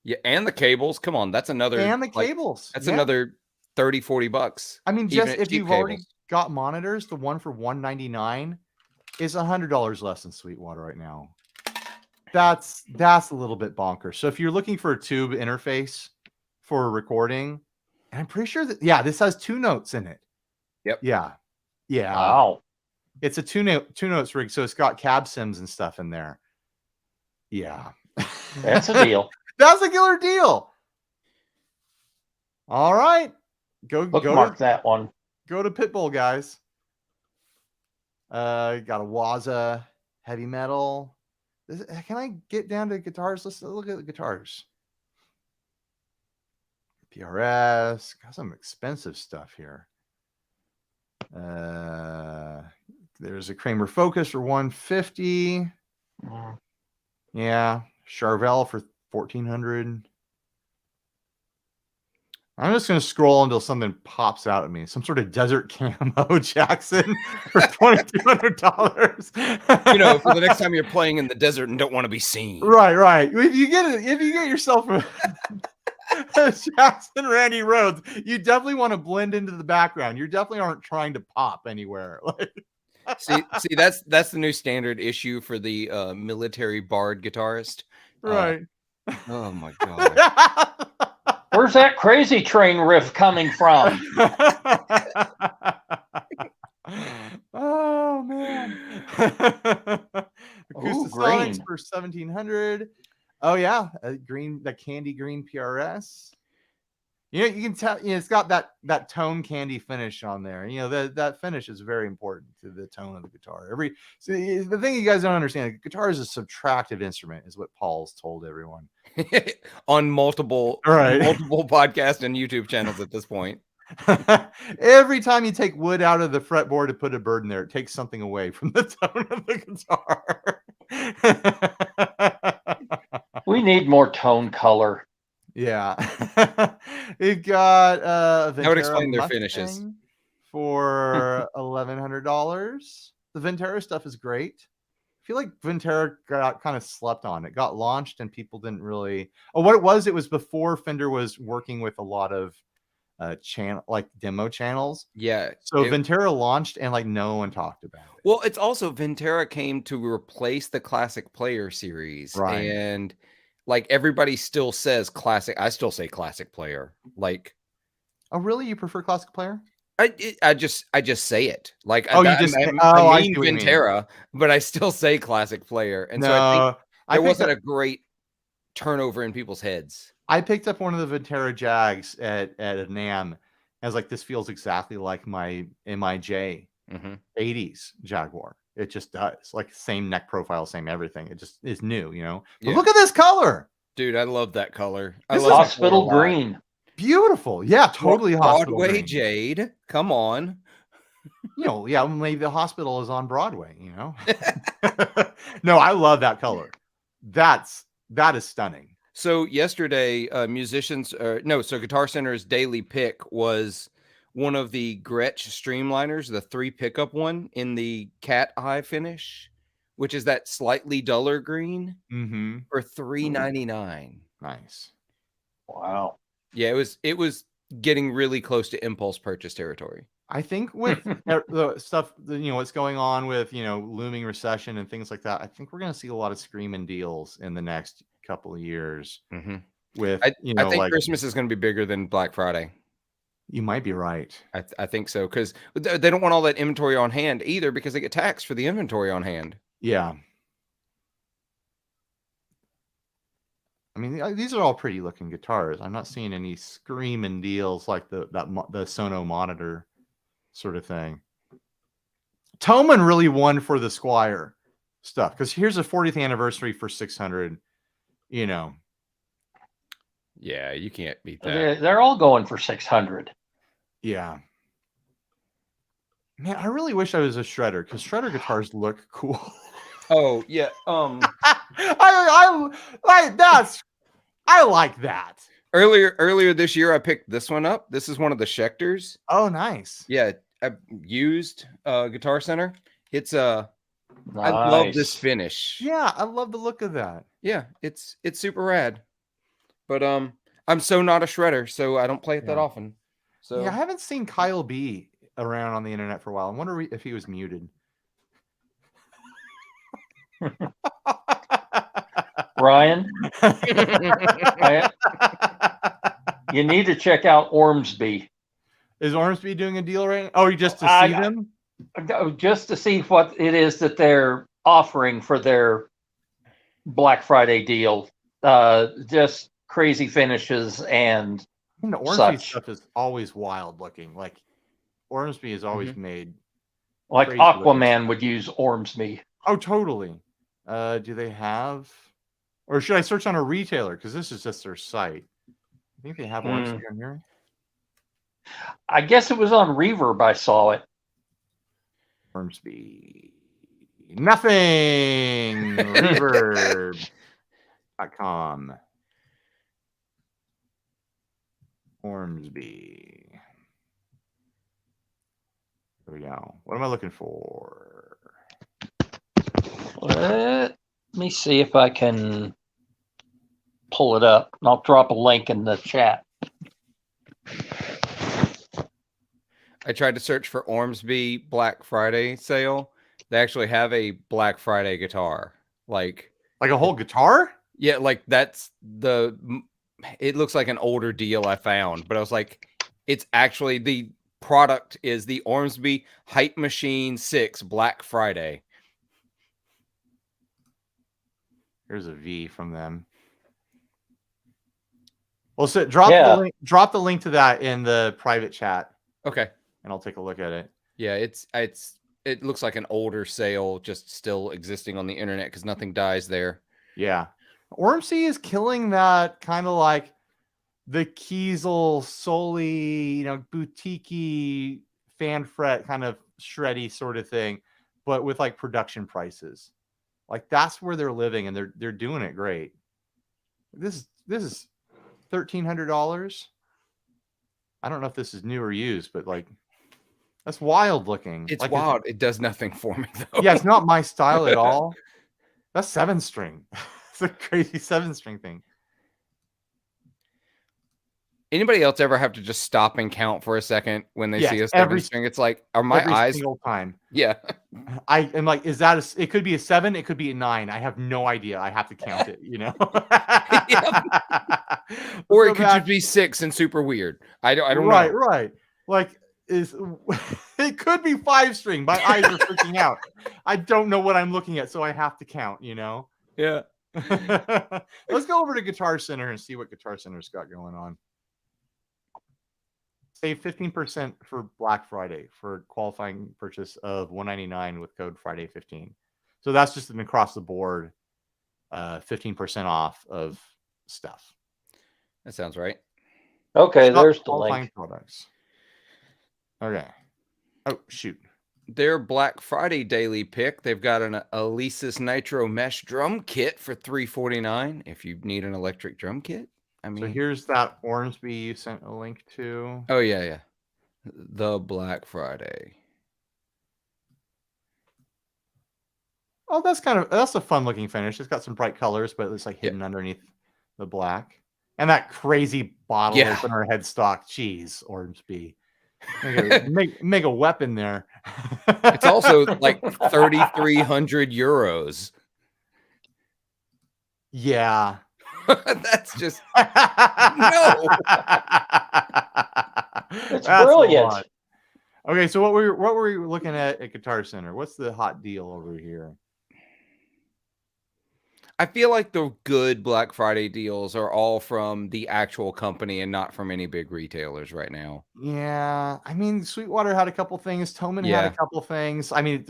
Yeah, and the cables. Come on, that's another. And the cables. That's another $30-$40. I mean, just if you've already got monitors, the one for $199 is $100 less than Sweetwater right now. That's a little bit bonkers. So if you're looking for a tube interface for recording, and I'm pretty sure that this has 2 notes in it. Yep. Yeah. Wow. It's a 2 notes rig, so it's got cab sims and stuff in there. Yeah. That's a deal. That's a killer deal. All right. Bookmark that one. Go to Pitbull, guys. Got a Waza heavy metal. Can I get down to guitars? Let's look at the guitars. PRS. Got some expensive stuff here. There's a Kramer Focus for $150. Yeah. Charvel for $1,400. I'm just gonna scroll until something pops out at me. Some sort of desert camo Jackson for $2,200. You know, for the next time you're playing in the desert and don't want to be seen. Right. If you get yourself a Jackson Randy Rhodes, you definitely want to blend into the background. You definitely aren't trying to pop anywhere. See, that's the new standard issue for the military bard guitarist. Right. Oh my god. Where's that Crazy Train riff coming from? Oh man. Acoustic green. for $1,700. Oh yeah, the candy green PRS. You can tell. It's got that tone candy finish on there. That finish is very important to the tone of the guitar. The thing you guys don't understand, the guitar is a subtractive instrument, is what Paul's told everyone on multiple podcasts and YouTube channels at this point. Every time you take wood out of the fretboard to put a bird in there, it takes something away from the tone of the guitar. We need more tone color. Yeah. It got I would explain their finishes for $1,100. The Ventera stuff is great. I feel like Ventera got kind of slept on. It got launched and people didn't really. Oh, what it was before Fender was working with a lot of demo channels. Yeah. So Ventera launched and no one talked about it. Well, it's also Ventera came to replace the Classic Player series, right? And everybody still says classic. I still say Classic Player. Oh, really? You prefer Classic Player? I just say it. I mean Ventera, but I still say Classic Player. And so I think there wasn't a great turnover in people's heads. I picked up one of the Ventera Jags at a NAMM. I was like, this feels exactly like my MIJ 80s Jaguar. It just does. Same neck profile, same everything. It just is new, But look at this color. Dude, I love that color. This is hospital green. Beautiful. Yeah, totally hospital Broadway green. Jade. Come on. Yeah, maybe the hospital is on Broadway, No, I love that color. That is stunning. So yesterday, Guitar Center's daily pick was one of the Gretsch Streamliners, the 3 pickup one in the cat eye finish, which is that slightly duller green for $399. Nice. Wow. Yeah, it was getting really close to impulse purchase territory. I think with the stuff, what's going on with, looming recession and things like that, I think we're going to see a lot of screaming deals in the next couple of years. With, I think Christmas is going to be bigger than Black Friday. You might be right. I think so, because they don't want all that inventory on hand either, because they get taxed for the inventory on hand. Yeah. I mean, these are all pretty looking guitars. I'm not seeing any screaming deals like the Sono Monitor sort of thing. Thomann really won for the Squire stuff, because here's a 40th anniversary for $600. Yeah, you can't beat that. They're all going for $600. Yeah. Man, I really wish I was a shredder, because shredder guitars look cool. Oh yeah. I like that. Earlier this year, I picked this one up. This is one of the Schecters. Oh, nice. Yeah, I used Guitar Center. It's Nice. I love this finish. Yeah, I love the look of that. Yeah, it's super rad. But I'm so not a shredder, so I don't play it that often. So yeah, I haven't seen Kyle B around on the internet for a while. I wonder if he was muted. Ryan, you need to check out Ormsby. Is Ormsby doing a deal right now? Oh, just to see them? Just to see what it is that they're offering for their Black Friday deal. Just crazy finishes and the Ormsby stuff is always wild looking. Ormsby is always made. Like Aquaman would use Ormsby. Oh, totally. Do they have, or should I search on a retailer? Because this is just their site. I think they have Ormsby on here. I guess it was on Reverb. I saw it. Ormsby. Nothing. Reverb.com. Ormsby. Here we go. What am I looking for? Let me see if I can pull it up. I'll drop a link in the chat. I tried to search for Ormsby Black Friday sale. They actually have a Black Friday guitar. Like a whole guitar? Yeah, like that's it looks like an older deal I found, but I was like, it's actually the product is the Ormsby Hype Machine 6 Black Friday. Here's a V from them. Well, so drop the link to that in the private chat. Okay. And I'll take a look at it. Yeah, it looks like an older sale just still existing on the internet because nothing dies there. Yeah. Ormsby is killing that kind of like the Kiesel solely, boutique-y fan fret kind of shreddy sort of thing, but with like production prices. Like that's where they're living, and they're doing it great. This is $1,300. I don't know if this is new or used, but like that's wild looking. It's like wild. It does nothing for me though. Yeah, it's not my style at all. That's 7-string. It's a crazy 7-string thing. Anybody else ever have to just stop and count for a second when they see a 7-string? It's like, are my every eyes? Single time. Yeah. I am like, is that it could be a 7, it could be a 9. I have no idea. I have to count it, Or it could just be 6 and super weird. I don't know. Right. Like it could be 5-string. My eyes are freaking out. I don't know what I'm looking at, so I have to count, Yeah. Let's go over to Guitar Center and see what Guitar Center's got going on. Save 15% for Black Friday for qualifying purchase of $199 with code Friday15. So that's just an across the board 15% off of stuff. That sounds right. Okay, there's the link. Products. Okay. Oh, shoot. Their Black Friday daily pick, they've got an Alesis Nitro Mesh drum kit for $349 if you need an electric drum kit. So here's that Ormsby you sent a link to. Oh, yeah. The Black Friday. Oh, that's a fun looking finish. It's got some bright colors, but it's like hidden underneath the black. And that crazy bottle opener headstock. Jeez, Ormsby. Make a weapon there. It's also like 3,300 euros. Yeah. That's just no. It's brilliant. Okay, so what were we looking at Guitar Center? What's the hot deal over here? I feel like the good Black Friday deals are all from the actual company and not from any big retailers right now. Yeah, I mean, Sweetwater had a couple things. Thomann had a couple things. I mean,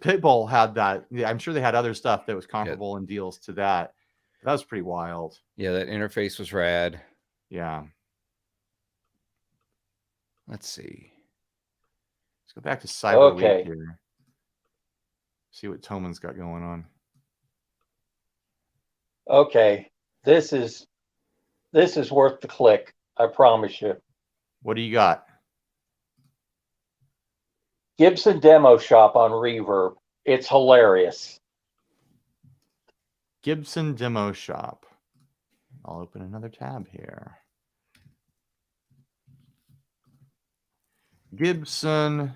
Pitbull had that. Yeah, I'm sure they had other stuff that was comparable in deals to that. That was pretty wild. Yeah, that interface was rad. Yeah. Let's see. Let's go back to Cyber Week here. See what Thomann's got going on. Okay, this is worth the click. I promise you. What do you got? Gibson Demo Shop on Reverb. It's hilarious. Gibson Demo Shop. I'll open another tab here. Gibson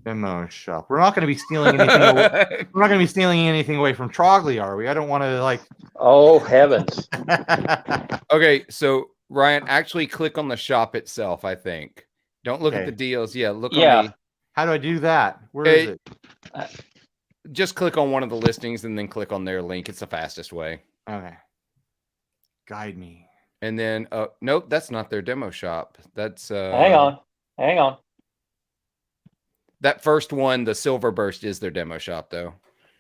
Demo Shop. We're not going to be stealing anything. We're not going to be stealing anything away from Trogley, are we? I don't want to like. Oh heavens! Okay, so Ryan, actually click on the shop itself. I think. Don't look at the deals. Yeah, look on the. How do I do that? Where is it? Just click on one of the listings and then click on their link. It's the fastest way. Okay. Guide me. And then, nope, that's not their demo shop. That's hang on. That first one, the Silver Burst, is their demo shop, though.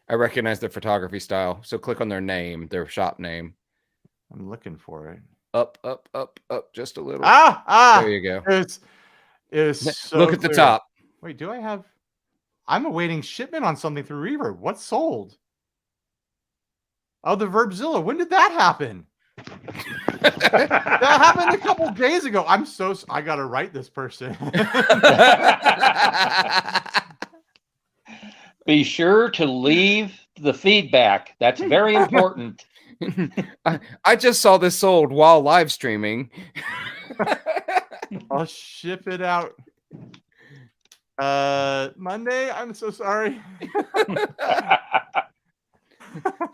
I recognize their photography style, so click on their name, their shop name. I'm looking for it. Up, just a little. There you go. It's so look at the top. Wait, do I have? I'm awaiting shipment on something through Reverb. What's sold? Oh, the Verbzilla. When did that happen? That happened a couple days ago. I gotta write this person. Be sure to leave the feedback. That's very important. I just saw this sold while live streaming. I'll ship it out Monday. I'm so sorry.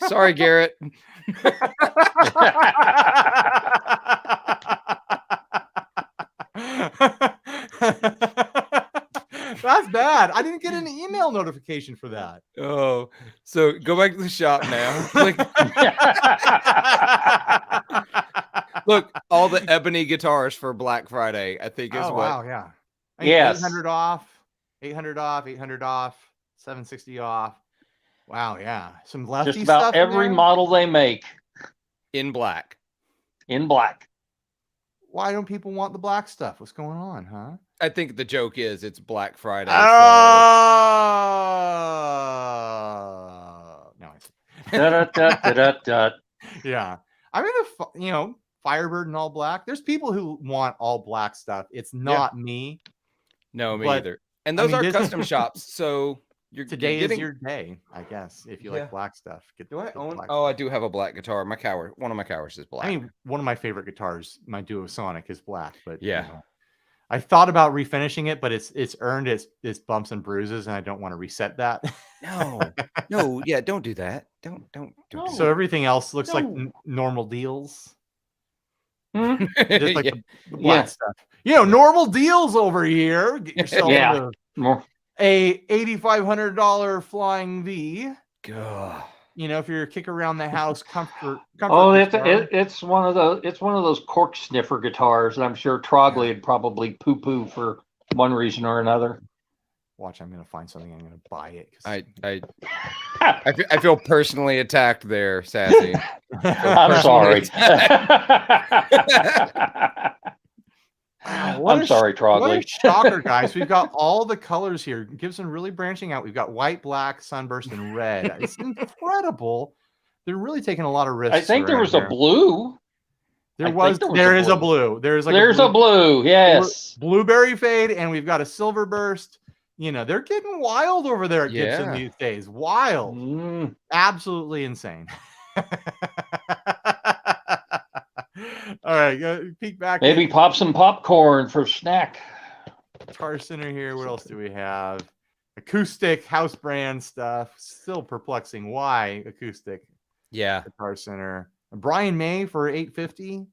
Sorry, Garrett. That's bad. I didn't get an email notification for that. Oh, so go back to the shop now. Look, all the ebony guitars for Black Friday, I think is Oh, what. wow, yeah. Yes. 800 off, 800 off, 800 off, 760 off. Wow, yeah. Some lefty Just about stuff in every there? model they make In black. in black. Why don't people want the black stuff? What's going on, huh? I think the joke is it's Black Friday. Oh, no, I see. Da-da-da-da-da-da. Yeah. I mean, Firebird and all black. There's people who want all black stuff. It's not me. No, me But, either. And I those mean, are this- custom shops. So Today getting... is your day, I guess, if you Yeah. like black stuff. Do I get own? black Oh, I stuff. do have a black guitar. One of my cowers is black. I mean, one of my favorite guitars, my Duo Sonic, is black. But Yeah. I thought about refinishing it, but it's earned its bumps and bruises, and I don't want to reset that. No, yeah, don't do that. Don't do No. that. So everything else looks like No. normal deals. Hmm? Just like Yeah. the black stuff. Normal deals over here. Get yourself Yeah. More. a $8,500 Flying V. Gah. If you're kick around the house comfort. Oh, guitar. it's one of those cork sniffer guitars, and I'm sure Trogley would probably poo-poo for one reason or another. Watch, I'm gonna find something. I'm gonna buy it. I feel personally attacked there, Sassy. I'm sorry. Wow, I'm sorry, What a Trogley. shocker, guys. We've got all the colors here. Gibson really branching out. We've got white, black, sunburst, and red. It's incredible. They're really taking a lot of risks. I think there around was a here. blue. There I think there is was a blue. There's a blue. Yes. blueberry fade, and we've got a silver burst. They're getting wild over there at Gibson Yeah. these days. Wild. Mm. Absolutely insane. All right, peek back. Maybe in. pop some popcorn for snack. Guitar Center here. What else do we have? Acoustic house brand stuff. Still perplexing. Why Acoustic? Yeah. Guitar Center. Brian May for $850.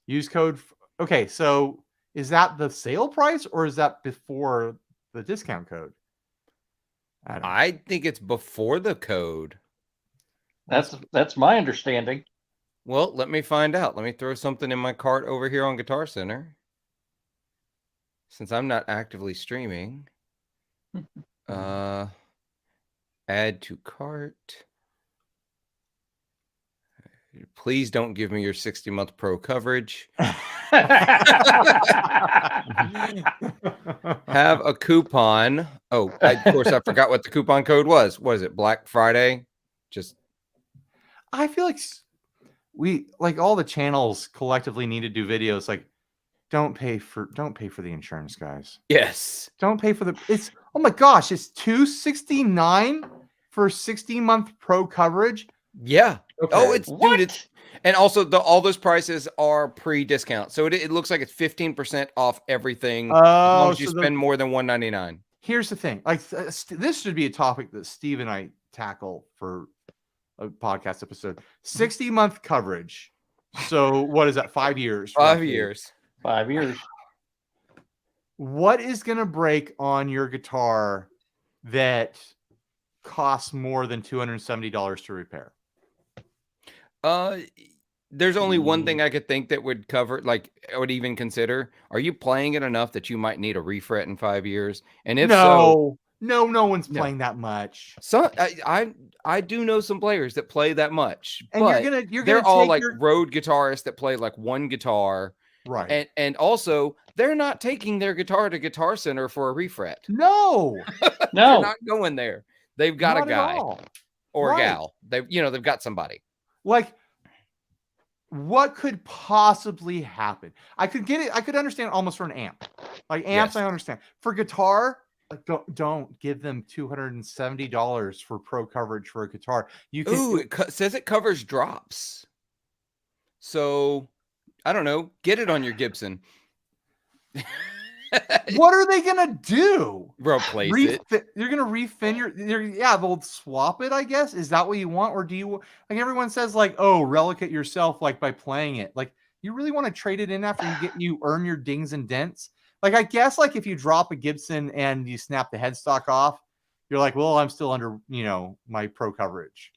Use code. Okay, so is that the sale price or is that before the discount code? I don't know. I think it's before the code. That's my understanding. Well, let me find out. Let me throw something in my cart over here on Guitar Center. Since I'm not actively streaming. Add to cart. Please don't give me your 60-month pro coverage. Have a coupon. Oh, of course, I forgot what the coupon code was. What is it? Black Friday? Just I feel like we all the channels collectively need to do videos like don't pay for the insurance, guys. yes. Don't pay for it's oh my gosh, it's $269 for 60-month pro coverage. Yeah. Okay. Oh, it's What? dude. And also all those prices are pre-discount, so it looks like it's 15% off everything. As long as you spend more than $199. Here's the thing, this should be a topic that Steve and I tackle for a podcast episode. 60-month coverage. So what is that? 5 years. 5 roughly. years. 5 years. What is going to break on your guitar that costs more than $270 to repair? There's only one thing I could think that would cover, like I would even consider. Are you playing it enough that you might need a refret in 5 years? And if so, no one's playing that much. So I do know some players that play that much, And but you're they're gonna all take like your... road guitarists that play like one guitar, right? And also they're not taking their guitar to Guitar Center for a refret. No, They're No. not going there. They've got a guy or a Right. gal. They've got somebody. Like what could possibly happen? I could get it. I could understand almost for an amp. Like amps, Yes. I understand. For guitar, like, don't give them $270 for pro coverage for a guitar. You can. Ooh, it says it covers drops. So I don't know. Get it on your Gibson. What are they gonna do? Replace it. You're gonna refin yeah, they'll swap it, I guess. Is that what you want? Or do you, like everyone says, like, oh, relic it yourself, like by playing it? Like, you really want to trade it in after you earn your dings and dents? Like, I guess, like, if you drop a Gibson and you snap the headstock off, you're like, well, I'm still under, my pro coverage.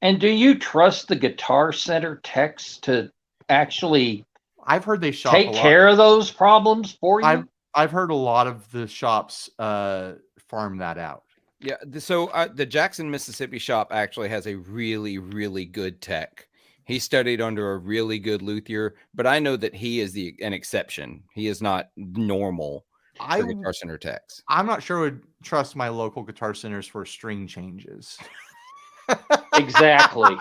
And do you trust the Guitar Center techs to actually I've heard they shop take care of those problems for you? I've heard a lot of the shops farm that out. Yeah. So the Jackson, Mississippi shop actually has a really, really good tech. He studied under a really good luthier, but I know that he is an exception. He is not normal for Guitar Center techs. I'm not sure I would trust my local Guitar Centers for string changes. Exactly.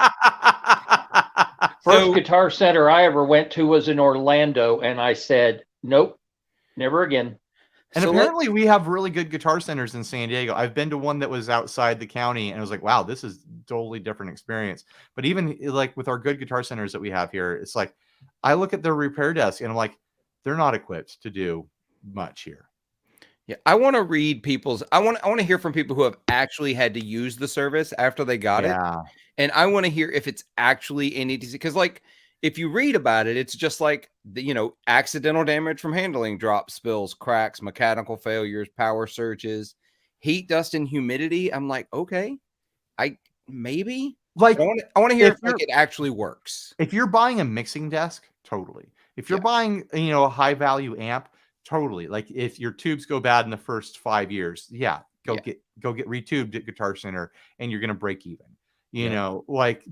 First Guitar Center I ever went to was in Orlando, and I said, nope, never again. And apparently we have really good Guitar Centers in San Diego. I've been to one that was outside the county, and I was like, wow, this is totally different experience. But even like with our good Guitar Centers that we have here, it's like, I look at their repair desk and I'm like, they're not equipped to do much here. Yeah, I want to read I want to hear from people who have actually had to use the service after they got it. And I want to hear if it's actually any decent, because like if you read about it, it's just like accidental damage from handling, drop spills, cracks, mechanical failures, power surges, heat, dust, and humidity. I'm like, okay, maybe like I want to hear if it actually works. If you're buying a mixing desk, totally. If you're buying a high value amp, totally. Like if your tubes go bad in the first 5 years, go get retubed at Guitar Center, and you're gonna break even.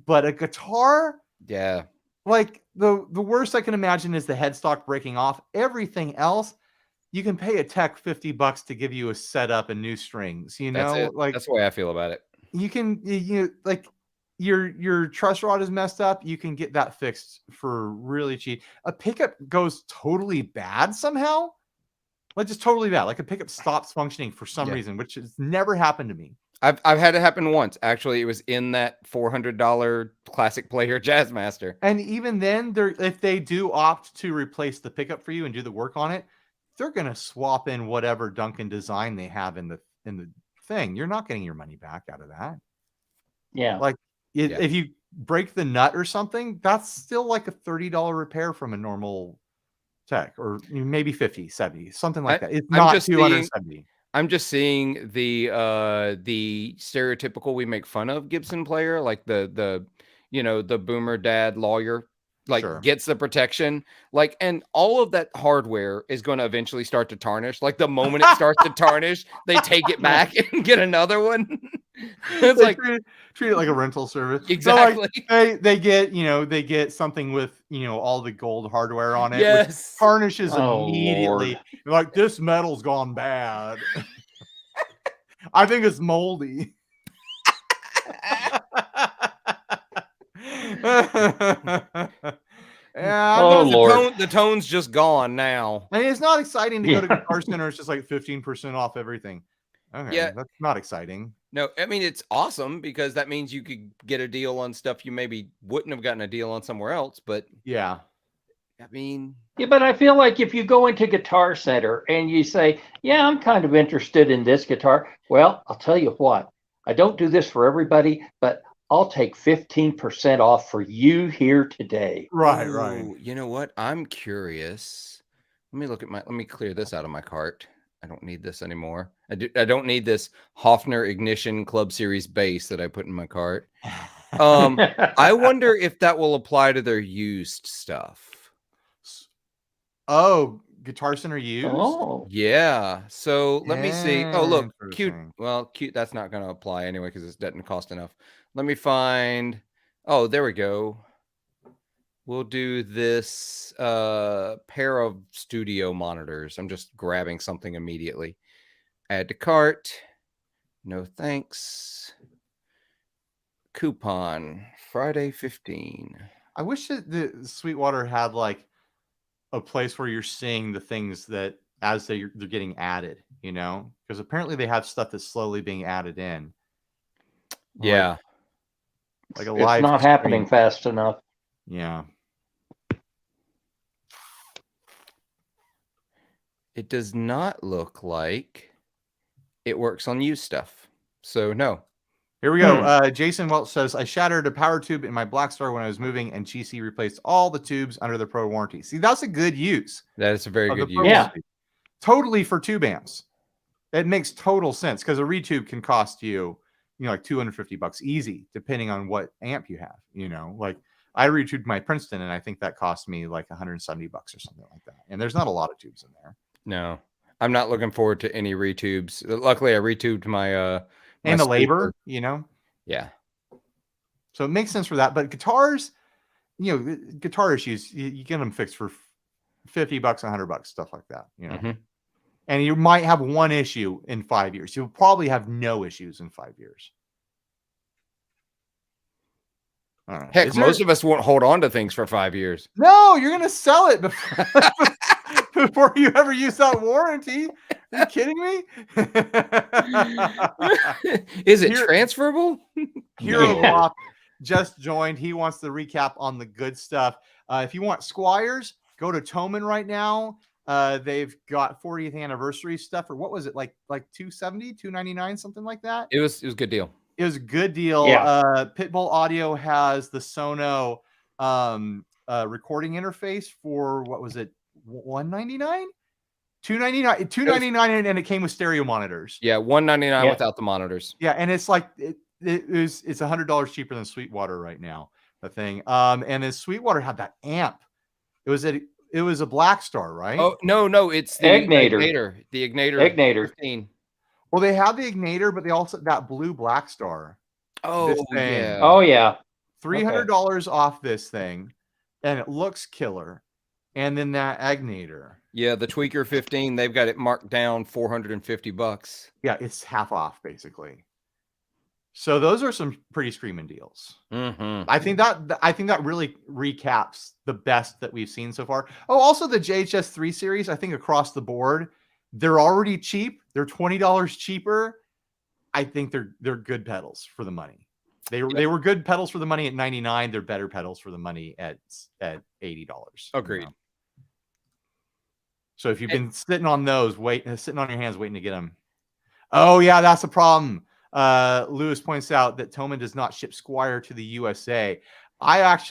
But a guitar, like the worst I can imagine is the headstock breaking off. Everything else, you can pay a tech $50 to give you a setup and new strings. That's the way I feel about it. You can like your truss rod is messed up, you can get that fixed for really cheap. A pickup goes totally bad somehow, like just totally bad. Like a pickup stops functioning for some reason, which has never happened to me. I've had it happen once. Actually, it was in that $400 classic player Jazzmaster. And even then, if they do opt to replace the pickup for you and do the work on it, they're gonna swap in whatever Duncan design they have in the thing. You're not getting your money back out of that. Yeah. Like if you break the nut or something, that's still like a $30 repair from a normal tech, or maybe 50, 70, something like that. It's not 270. I'm just seeing the stereotypical we make fun of Gibson player, like the boomer dad lawyer, like gets the protection, like, and all of that hardware is going to eventually start to tarnish. Like the moment it starts to tarnish, they take it back and get another one. It's like treat it like a rental service. Exactly. So like they get something with all the gold hardware on it. Yes. Which tarnishes immediately. Like, this metal's gone bad. I think it's moldy. The tone's just gone now. I mean, it's not exciting to go to Guitar Center. It's just like 15% off everything. Okay, that's not exciting. No, I mean, it's awesome because that means you could get a deal on stuff you maybe wouldn't have gotten a deal on somewhere else. But I mean, but I feel like if you go into Guitar Center and you say, yeah, I'm kind of interested in this guitar. Well, I'll tell you what, I don't do this for everybody, but I'll take 15% off for you here today. Right. You know what? I'm curious. Let me clear this out of my cart. I don't need this anymore. I don't need this Hofner Ignition Club Series bass that I put in my cart. I wonder if that will apply to their used stuff. Oh, Guitar Center used? Oh. Yeah. So let me see. Oh, look, cute. Well, cute. That's not going to apply anyway because it doesn't cost enough. Let me find. Oh, there we go. We'll do this pair of studio monitors. I'm just grabbing something immediately. Add to cart. No thanks. Coupon. Friday 15. I wish that the Sweetwater had like a place where you're seeing the things that as they're getting added, because apparently they have stuff that's slowly being added in. Yeah. Like a It's live not stream. happening fast enough. Yeah. It does not look like it works on used stuff. So no. Here we go. Jason Welch says, I shattered a power tube in my Blackstar when I was moving, and GC replaced all the tubes under the Pro warranty. See, that's a good use. That is a very of the good Pro use. Yeah. warranty. Totally for tube amps. It makes total sense because a retube can cost you, like $250 easy, depending on what amp you have. Like I retubed my Princeton, and I think that cost me like $170 or something like that. And there's not a lot of tubes in there. No, I'm not looking forward to any retubes. Luckily, I retubed my And the speaker. labor, Yeah. So it makes sense for that. But guitars, guitar issues, you get them fixed for $50, $100, stuff like that. And you might have one issue in 5 years. You'll probably have no issues in 5 years. Heck, most of us won't hold on to things for 5 years. No, you're going to sell it before you ever use that warranty. Are you kidding me? Is it transferable? Hero Block just joined. He wants the recap on the good stuff. If you want Squires, go to Thomann right now. They've got 40th anniversary stuff, or what was it, like $270, $299, something like that. It was a good deal. It was a good deal. Yeah. Pitbull Audio has the Sono recording interface for, what was it, $199? $299, and it came with stereo monitors. Yeah, $199 without the monitors. Yeah, and it's like it's $100 cheaper than Sweetwater right now. The thing, and then Sweetwater had that amp. It was a Blackstar, right? Oh no, it's the Ignator. The Ignator 15. Well, they have the Ignator, but they also that blue Blackstar. Oh yeah. Oh yeah. $300 off this thing, and it looks killer. And then that Ignator. Yeah, the Tweaker 15, they've got it marked down $450. Yeah, it's half off basically. So those are some pretty screaming deals. Mm-hmm. I think that really recaps the best that we've seen so far. Oh, also the JHS 3 series, I think across the board, they're already cheap. They're $20 cheaper. I think they're good pedals for the money. They were good pedals for the money at $99. They're better pedals for the money at $80. Agreed. So if you've been sitting on those, sitting on your hands waiting to get them. Oh yeah, that's a problem. Lewis points out that Thomann does not ship Squire to the USA. I've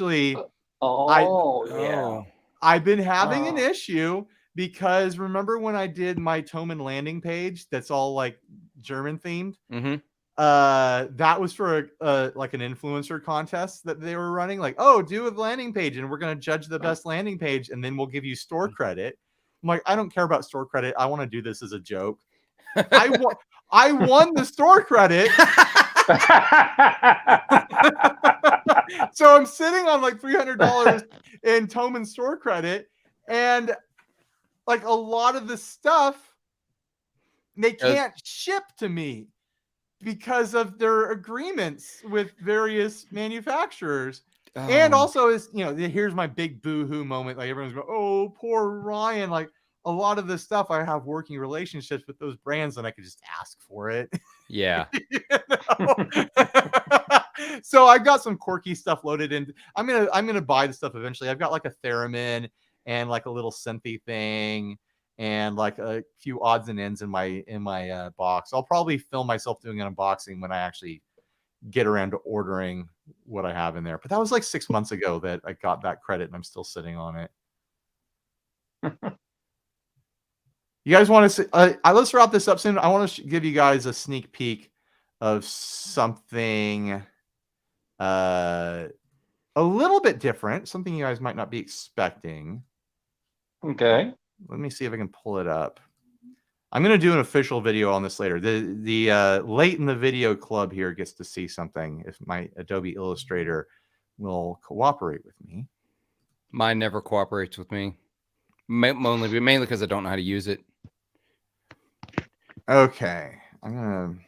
been having an issue because remember when I did my Thomann landing page that's all like German themed? Mm-hmm. That was for like an influencer contest that they were running. Like, oh, do a landing page and we're going to judge the best landing page and then we'll give you store credit. I'm like, I don't care about store credit. I want to do this as a joke. I won the store credit. So I'm sitting on like $300 in Thomann store credit, and like a lot of the stuff they can't ship to me because of their agreements with various manufacturers. And also is, here's my big boo-hoo moment. Like everyone's going, oh, poor Ryan. Like a lot of this stuff, I have working relationships with those brands and I could just ask for it. Yeah. So I've got some quirky stuff loaded in. I'm gonna buy the stuff eventually. I've got like a theremin and like a little synthy thing and like a few odds and ends in my box. I'll probably film myself doing an unboxing when I actually get around to ordering what I have in there. But that was like 6 months ago that I got that credit and I'm still sitting on it. You guys want to see, let's wrap this up soon. I want to give you guys a sneak peek of something a little bit different, something you guys might not be expecting. Okay. Let me see if I can pull it up. I'm going to do an official video on this later. The late in the video club here gets to see something if my Adobe Illustrator will cooperate with me. Mine never cooperates with me. Mainly because I don't know how to use it. Okay. I'm going to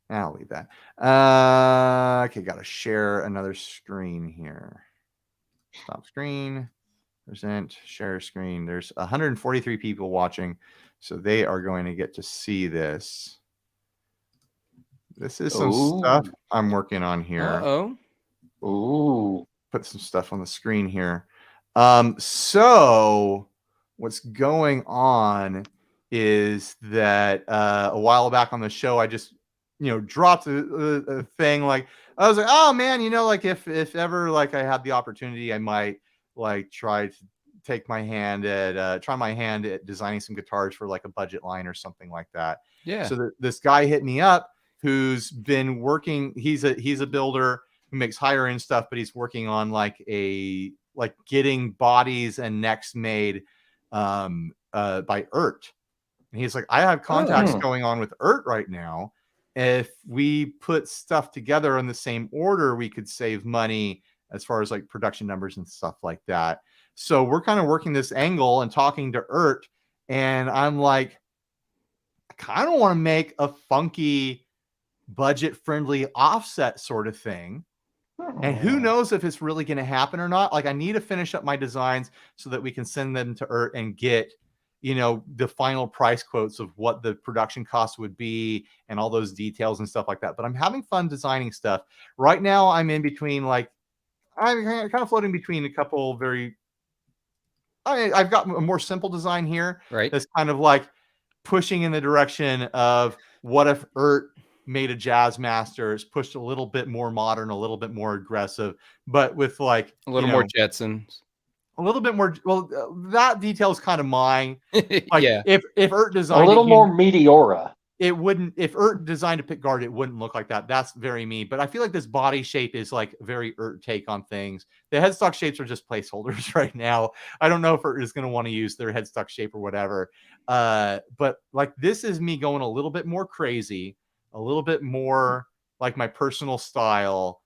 I'll leave that. Okay, got to share another screen here. Stop screen. Present, share screen. There's 143 people watching, so they are going to get to see this. This is some stuff I'm working on here. Ooh. Put some stuff on the screen here. So what's going on is that a while back on the show, I just dropped a thing. Like I was like, oh man, like if ever like I had the opportunity, I might like try to take my hand at try my hand at designing some guitars for like a budget line or something like that. Yeah. So this guy hit me up who's been working. He's a builder who makes higher end stuff, but he's working on like getting bodies and necks made by ERT. And he's like, I have contacts going on with ERT right now. If we put stuff together in the same order, we could save money as far as like production numbers and stuff like that. So we're kind of working this angle and talking to ERT. And I'm like, I kind of want to make a funky, budget-friendly offset sort of thing. And who knows if it's really going to happen or not. Like I need to finish up my designs so that we can send them to ERT and get, the final price quotes of what the production cost would be and all those details and stuff like that. But I'm having fun designing stuff. Right now I'm in between, like, I'm kind of floating between a couple I've got a more simple design here. Right. That's kind of like pushing in the direction of what if ERT made a jazz master. It's pushed a little bit more modern, a little bit more aggressive, but with like a little more Jetsons, a little bit more. Well, that detail is kind of mine. Like yeah. If ERT designed a little more Meteora, it wouldn't. If ERT designed a pick guard, it wouldn't look like that. That's very me. But I feel like this body shape is like very ERT take on things. The headstock shapes are just placeholders right now. I don't know if ERT is going to want to use their headstock shape or whatever. But like this is me going a little bit more crazy, a little bit more like my personal style,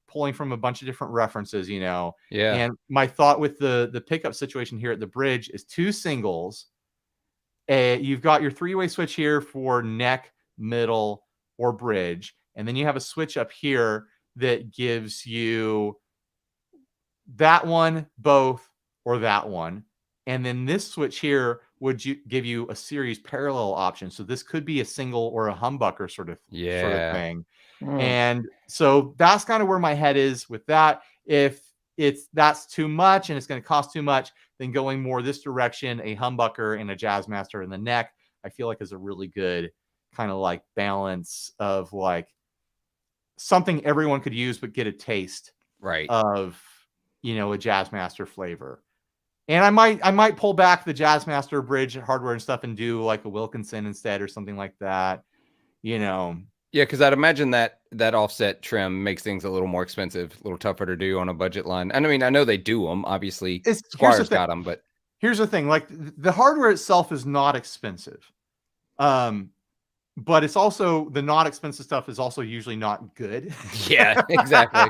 pulling from a bunch of different references, Yeah. And my thought with the pickup situation here at the bridge is 2 singles. You've got your 3-way switch here for neck, middle, or bridge. And then you have a switch up here that gives you that one, both, or that one. And then this switch here would give you a series parallel option. So this could be a single or a humbucker sort of thing. And so that's kind of where my head is with that. If that's too much and it's going to cost too much, then going more this direction, a humbucker and a jazz master in the neck, I feel like is a really good kind of like balance of like something everyone could use, but get a taste of, a jazz master flavor. And I might pull back the jazz master bridge hardware and stuff and do like a Wilkinson instead or something like that, Yeah, because I'd imagine that offset trim makes things a little more expensive, a little tougher to do on a budget line. And I mean, I know they do them. Obviously, Squire's got them, but here's the thing: like the hardware itself is not expensive, but it's also the not expensive stuff is also usually not good. Yeah, exactly.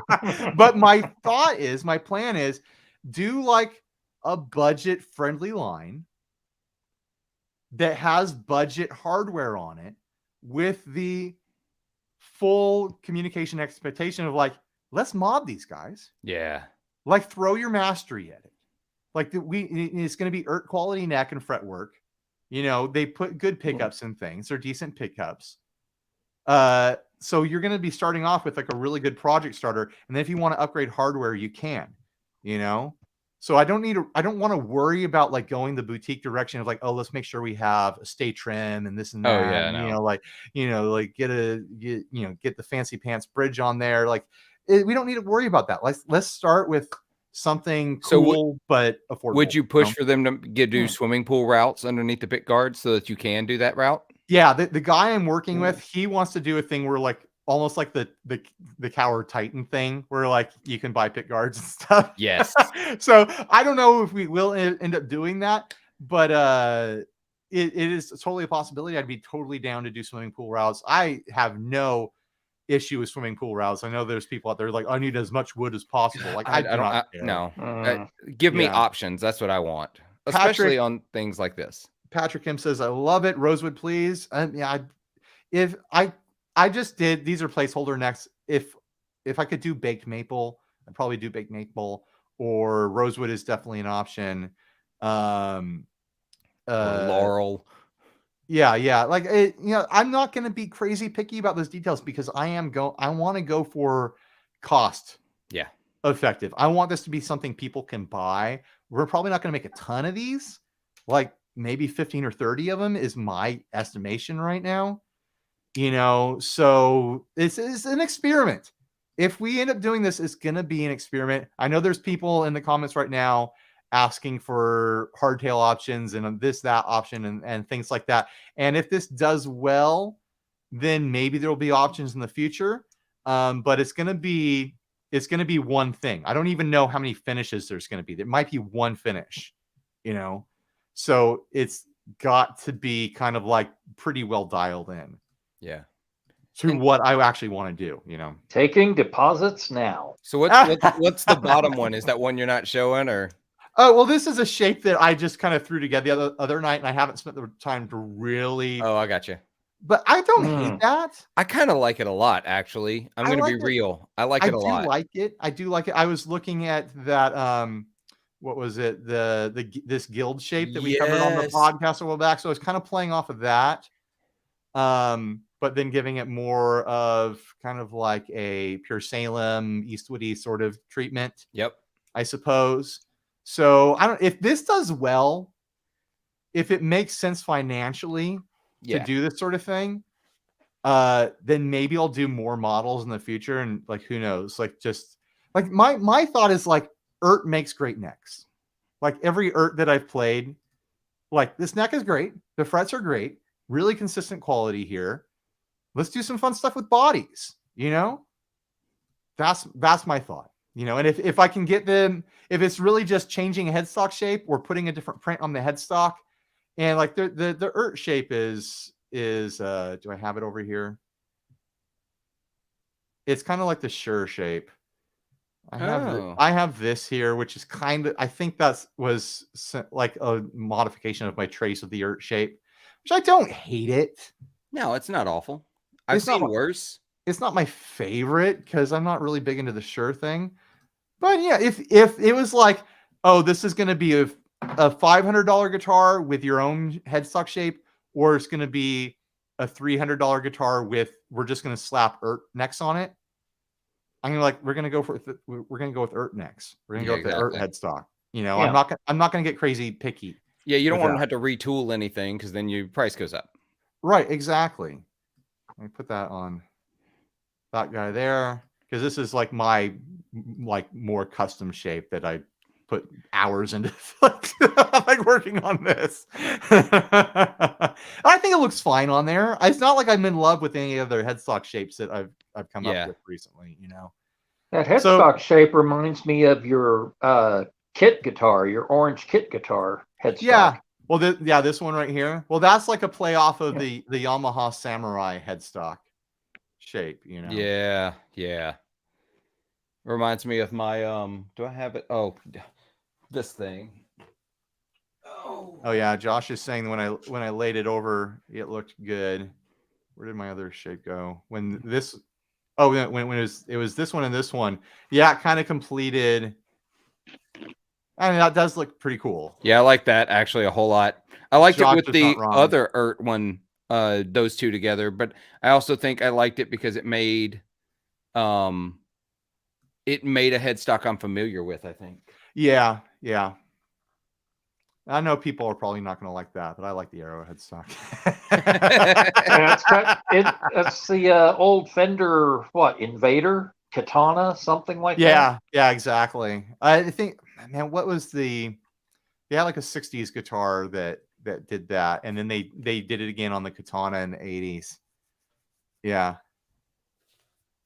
But my plan is, do like a budget-friendly line that has budget hardware on it with the full communication expectation of like, let's mob these guys. Yeah. Like throw your mastery at it. Like it's going to be ERT quality neck and fretwork. They put good pickups in things. They're decent pickups. So you're going to be starting off with like a really good project starter. And then if you want to upgrade hardware, you can, So I don't want to worry about like going the boutique direction of like, oh, let's make sure we have a stay trim and this and that. Oh, yeah, like get the fancy pants bridge on there. Like we don't need to worry about that. Let's start with something cool but affordable. Would you push for them to do swimming pool routes underneath the pick guard so that you can do that route? Yeah, the guy I'm working with, he wants to do a thing where like almost like the Coward Titan thing where like you can buy pick guards and stuff. Yes. So I don't know if we will end up doing that, but it is totally a possibility. I'd be totally down to do swimming pool routes. I have no issue with swimming pool routes. I know there's people out there like, I need as much wood as possible. Like I don't care. No. Give me options. That's what I want, especially on things like this. Patrick M says, I love it. Rosewood, please. I just did, these are placeholder necks. If I could do baked maple, I'd probably do baked maple, or rosewood is definitely an option. Or laurel. Yeah. Like, I'm not going to be crazy picky about those details because I want to go for cost. Yeah. Effective. I want this to be something people can buy. We're probably not going to make a ton of these. Like maybe 15 or 30 of them is my estimation right now. So it's an experiment. If we end up doing this, it's going to be an experiment. I know there's people in the comments right now asking for hardtail options and that option and things like that. And if this does well, then maybe there will be options in the future. But it's going to be one thing. I don't even know how many finishes there's going to be. There might be one finish, so it's got to be kind of like pretty well dialed in. Yeah. To what I actually want to do, Taking deposits now. So what's the bottom one? Is that one you're not showing, or? Oh, well, this is a shape that I just kind of threw together the other night, and I haven't spent the time to really. Oh, I got you. But I don't hate that. I kind of like it a lot, actually. I'm going to be real. I like it a lot. I do like it. I was looking at that. What was it? This guild shape that we covered on the podcast a while back. So I was kind of playing off of that. But then giving it more of kind of like a Pure Salem, Eastwoody sort of treatment. Yep. I suppose. So if this does well, if it makes sense financially to do this sort of thing, then maybe I'll do more models in the future. And like, who knows? Like, just like my thought is like, makes great necks. Like every that I've played, like this neck is great. The frets are great. Really consistent quality here. Let's do some fun stuff with bodies, That's my thought, and if I can get them, if it's really just changing a headstock shape or putting a different print on the headstock, and like the shape is do I have it over here? It's kind of like the Sure shape. I have this here, which is kind of, I think was like a modification of my trace of the shape, which I don't hate it. No, it's not awful. I've seen worse. It's not my favorite because I'm not really big into the Sure thing. But yeah, if it was like, oh, this is going to be a $500 guitar with your own headstock shape, or it's going to be a $300 guitar with, we're just going to slap necks on it. I'm gonna we're gonna go with necks. We're gonna go with the headstock. I'm not gonna get crazy picky. Yeah, you don't want to have to retool anything because then your price goes up. Right, exactly. Let me put that on that guy there because this is like my more custom shape that I put hours into like working on this. I think it looks fine on there. It's not like I'm in love with any other headstock shapes that I've come up with recently, That headstock shape reminds me of your kit guitar, your orange kit guitar headstock. Yeah. Well, this one right here. Well, that's like a play off of the Yamaha Samurai headstock shape, Yeah. Reminds me of my do I have it? Oh, this thing. Oh yeah, Josh is saying when I laid it over, it looked good. Where did my other shape go? When it was this one and this one. Yeah, it kind of completed. I mean, that does look pretty cool. Yeah, I like that actually a whole lot. I liked it with the other one, those two together, but I also think I liked it because it made a headstock I'm familiar with, I think. Yeah. I know people are probably not going to like that, but I like the Arrow headstock. That's the old Fender, Invader, Katana, something like that? Yeah, exactly. I think, man, what was they had like a 60s guitar that did that, and then they did it again on the Katana in the 80s. Yeah.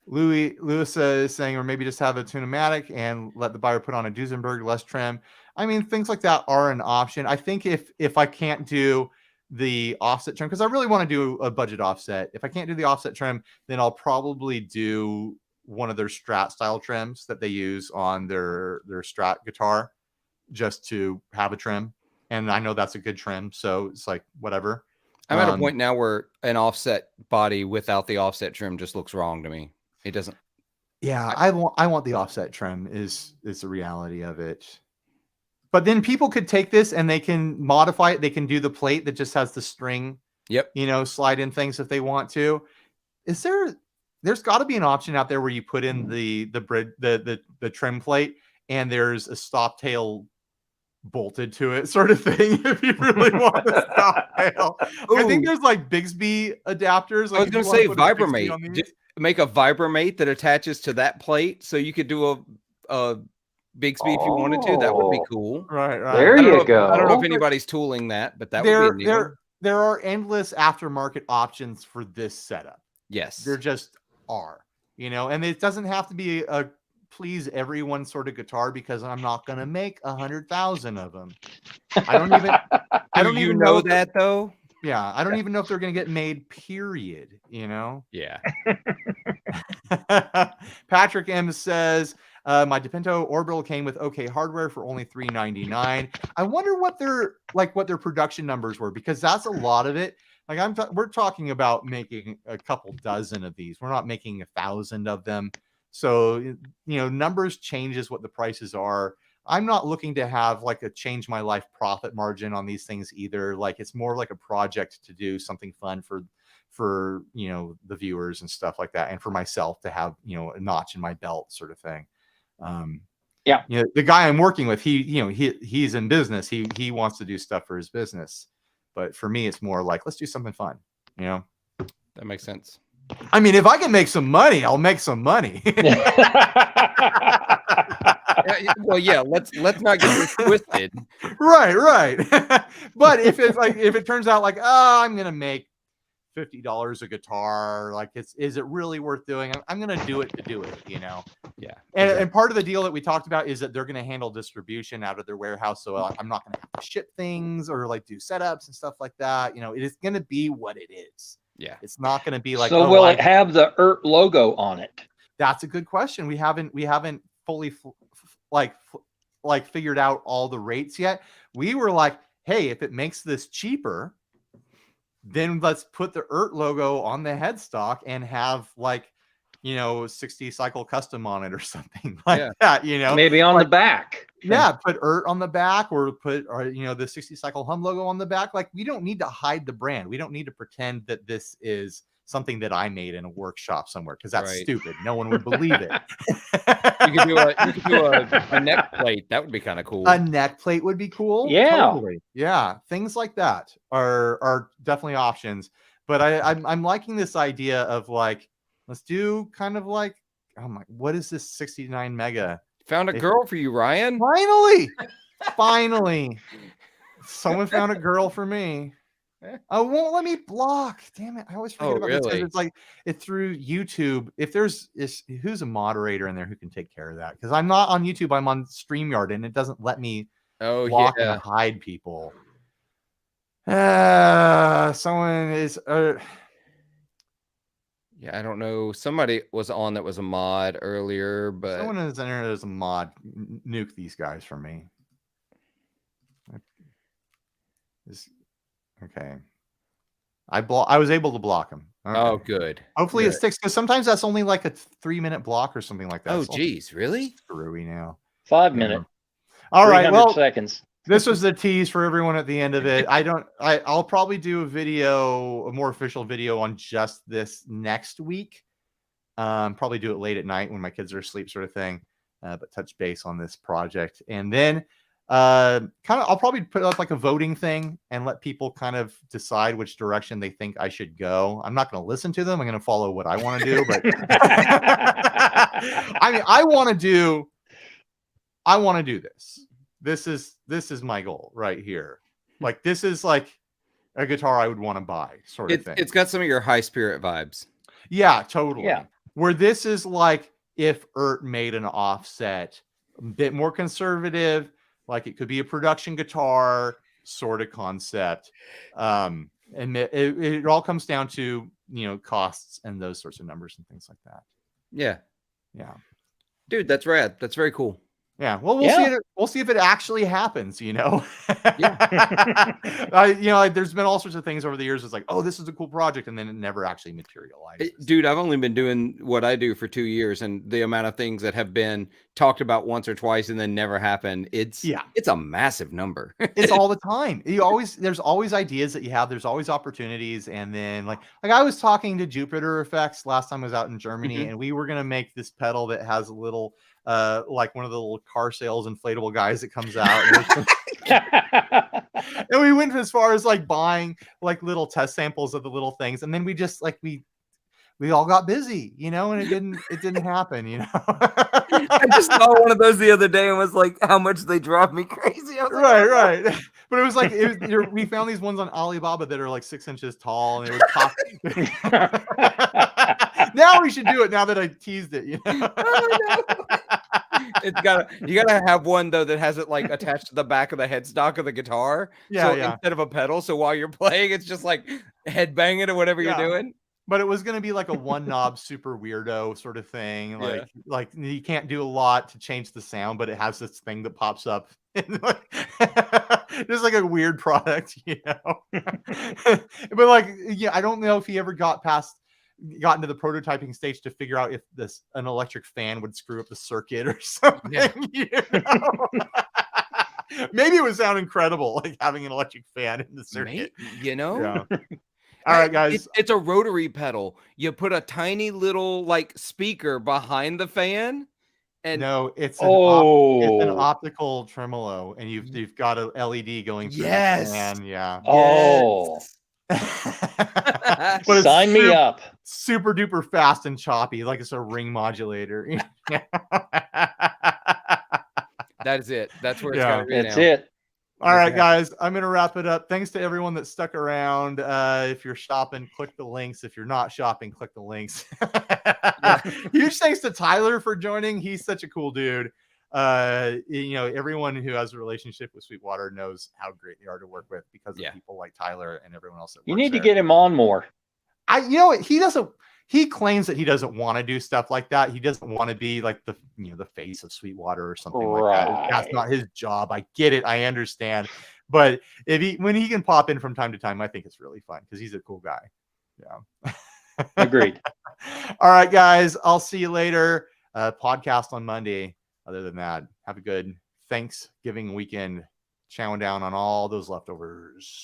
Lewis is saying, or maybe just have a Tune-o-matic and let the buyer put on a Duesenberg, less trim. I mean, things like that are an option. I think if I can't do the offset trim, because I really want to do a budget offset. If I can't do the offset trim, then I'll probably do one of their Strat style trims that they use on their Strat guitar just to have a trim. And I know that's a good trim, so it's like whatever. I'm at a point now where an offset body without the offset trim just looks wrong to me. It doesn't. Yeah, I want the offset trim is the reality of it. But then people could take this and they can modify it. They can do the plate that just has the string, Yep. slide in things if they want to. There's got to be an option out there where you put in the trim plate and there's a stop tail bolted to it sort of thing if you really want the stop tail. I think there's like Bigsby adapters. Like I was going to say Vibramate. Make a Vibramate that attaches to that plate so you could do a Bigsby if you wanted to. That would be cool. Right. There you go. I don't know if anybody's tooling that, but that would be a there are endless aftermarket options for this setup. Yes. There just are, and it doesn't have to be a please everyone sort of guitar because I'm not going to make 100,000 of them. I don't even know that though. Yeah. I don't even know if they're going to get made, period. Yeah. Patrick M says, my DePinto Orbital came with OK hardware for only $399. I wonder what their production numbers were, because that's a lot of it. Like we're talking about making a couple dozen of these. We're not making 1,000 of them. So, numbers changes what the prices are. I'm not looking to have like a change my life profit margin on these things either. Like it's more like a project to do something fun for the viewers and stuff like that, and for myself to have a notch in my belt sort of thing. The guy I'm working with, he's in business. He wants to do stuff for his business, but for me it's more like, let's do something fun. That makes sense. I mean, if I can make some money, I'll make some money. Well, yeah, let's not get this twisted. Right. But if it turns out like, I'm gonna make $50 a guitar, like is it really worth doing? I'm gonna do it to do it, Yeah. And part of the deal that we talked about is that they're gonna handle distribution out of their warehouse, so I'm not gonna have to ship things or like do setups and stuff like that. It is gonna be what it is. Yeah. It's not gonna be like, so will it have the ERT logo on it? That's a good question. We haven't fully figured out all the rates yet. We were like, hey, if it makes this cheaper, then let's put the ERT logo on the headstock and have 60 cycle custom on it or something like that, maybe on the back. Yeah, put ERT on the back, or put the 60 cycle hum logo on the back. Like, we don't need to hide the brand. We don't need to pretend that this is something that I made in a workshop somewhere, because that's stupid. No one would believe it. You could do a neck plate. That would be kind of cool. A neck plate would be cool. Yeah. Totally. Yeah. Things like that are definitely options. But I'm liking this idea of like, let's do kind of like, what is this 69 mega? Found a girl for you, Ryan. Finally. Someone found a girl for me. Oh, won't let me block. Damn it. I always forget about this. It's like it's through YouTube. If who's a moderator in there who can take care of that? Because I'm not on YouTube, I'm on StreamYard, and it doesn't let me block and hide people. Someone is I don't know. Somebody was on that was a mod earlier, but someone is in there as a mod. Nuke these guys for me. Okay. I was able to block him. Okay. Oh, good. Hopefully it sticks, because sometimes that's only like a 3-minute block or something like that. Oh, geez, really? Screwy now. 5 minutes. All right. Well, seconds. This was the tease for everyone at the end of it. I'll probably do a more official video on just this next week. Probably do it late at night when my kids are asleep, sort of thing. But touch base on this project, and then I'll probably put up like a voting thing and let people kind of decide which direction they think I should go. I'm not going to listen to them. I'm going to follow what I want to do, but I mean, I want to do this. This is my goal right here. Like, this is like a guitar I would want to buy, sort of thing. It's got some of your high spirit vibes. Yeah, totally. Yeah. Where this is like if ERT made an offset, a bit more conservative, like it could be a production guitar sort of concept. And it all comes down to, costs and those sorts of numbers and things like that. Yeah. Yeah. Dude, that's rad. That's very cool. Yeah, well, we'll see if it actually happens, there's been all sorts of things over the years. It's like, oh, this is a cool project, and then it never actually materializes. Dude, I've only been doing what I do for 2 years, and the amount of things that have been talked about once or twice and then never happen, it's a massive number. It's all the time. There's always ideas that you have. There's always opportunities, and then like I was talking to Jupiter Effects last time I was out in Germany, and we were gonna make this pedal that has a little. Like one of the little car sales inflatable guys that comes out. And we went as far as like buying like little test samples of the little things. And then we just like, we all got busy, and it didn't happen, I just saw one of those the other day and was like, how much they drive me crazy. Right. But it was like, we found these ones on Alibaba that are like 6 inches tall, and they would pop. Now we should do it now that I teased it, Oh, no. You gotta have one though that has it like attached to the back of the headstock of the guitar. Instead of a pedal. So while you're playing, it's just like head banging or whatever you're doing. But it was going to be like a one knob super weirdo sort of thing. Like you can't do a lot to change the sound, but it has this thing that pops up. Just like a weird product, But like, I don't know if he ever got into the prototyping stage to figure out if an electric fan would screw up the circuit or something. Maybe it would sound incredible, like having an electric fan in the circuit. All right, guys. It's a rotary pedal. You put a tiny little like speaker behind the fan. And no, it's an optical tremolo, and you've got a LED going through the fan. Yeah. Oh. But sign me up. Super duper fast and choppy, like it's a ring modulator. That is it. That's where it's gotta be. That's it. All right, guys, I'm going to wrap it up. Thanks to everyone that stuck around. If you're shopping, click the links. If you're not shopping, click the links. Huge thanks to Tyler for joining. He's such a cool dude. Everyone who has a relationship with Sweetwater knows how great they are to work with because of people like Tyler and everyone else. You need to get him on more. He claims that he doesn't want to do stuff like that. He doesn't want to be like the face of Sweetwater or something like that. That's not his job. I get it. I understand. But when he can pop in from time to time, I think it's really fun because he's a cool guy. Yeah. Agreed. All right, guys. I'll see you later. Podcast on Monday. Other than that, have a good Thanksgiving weekend. Chowing down on all those leftovers.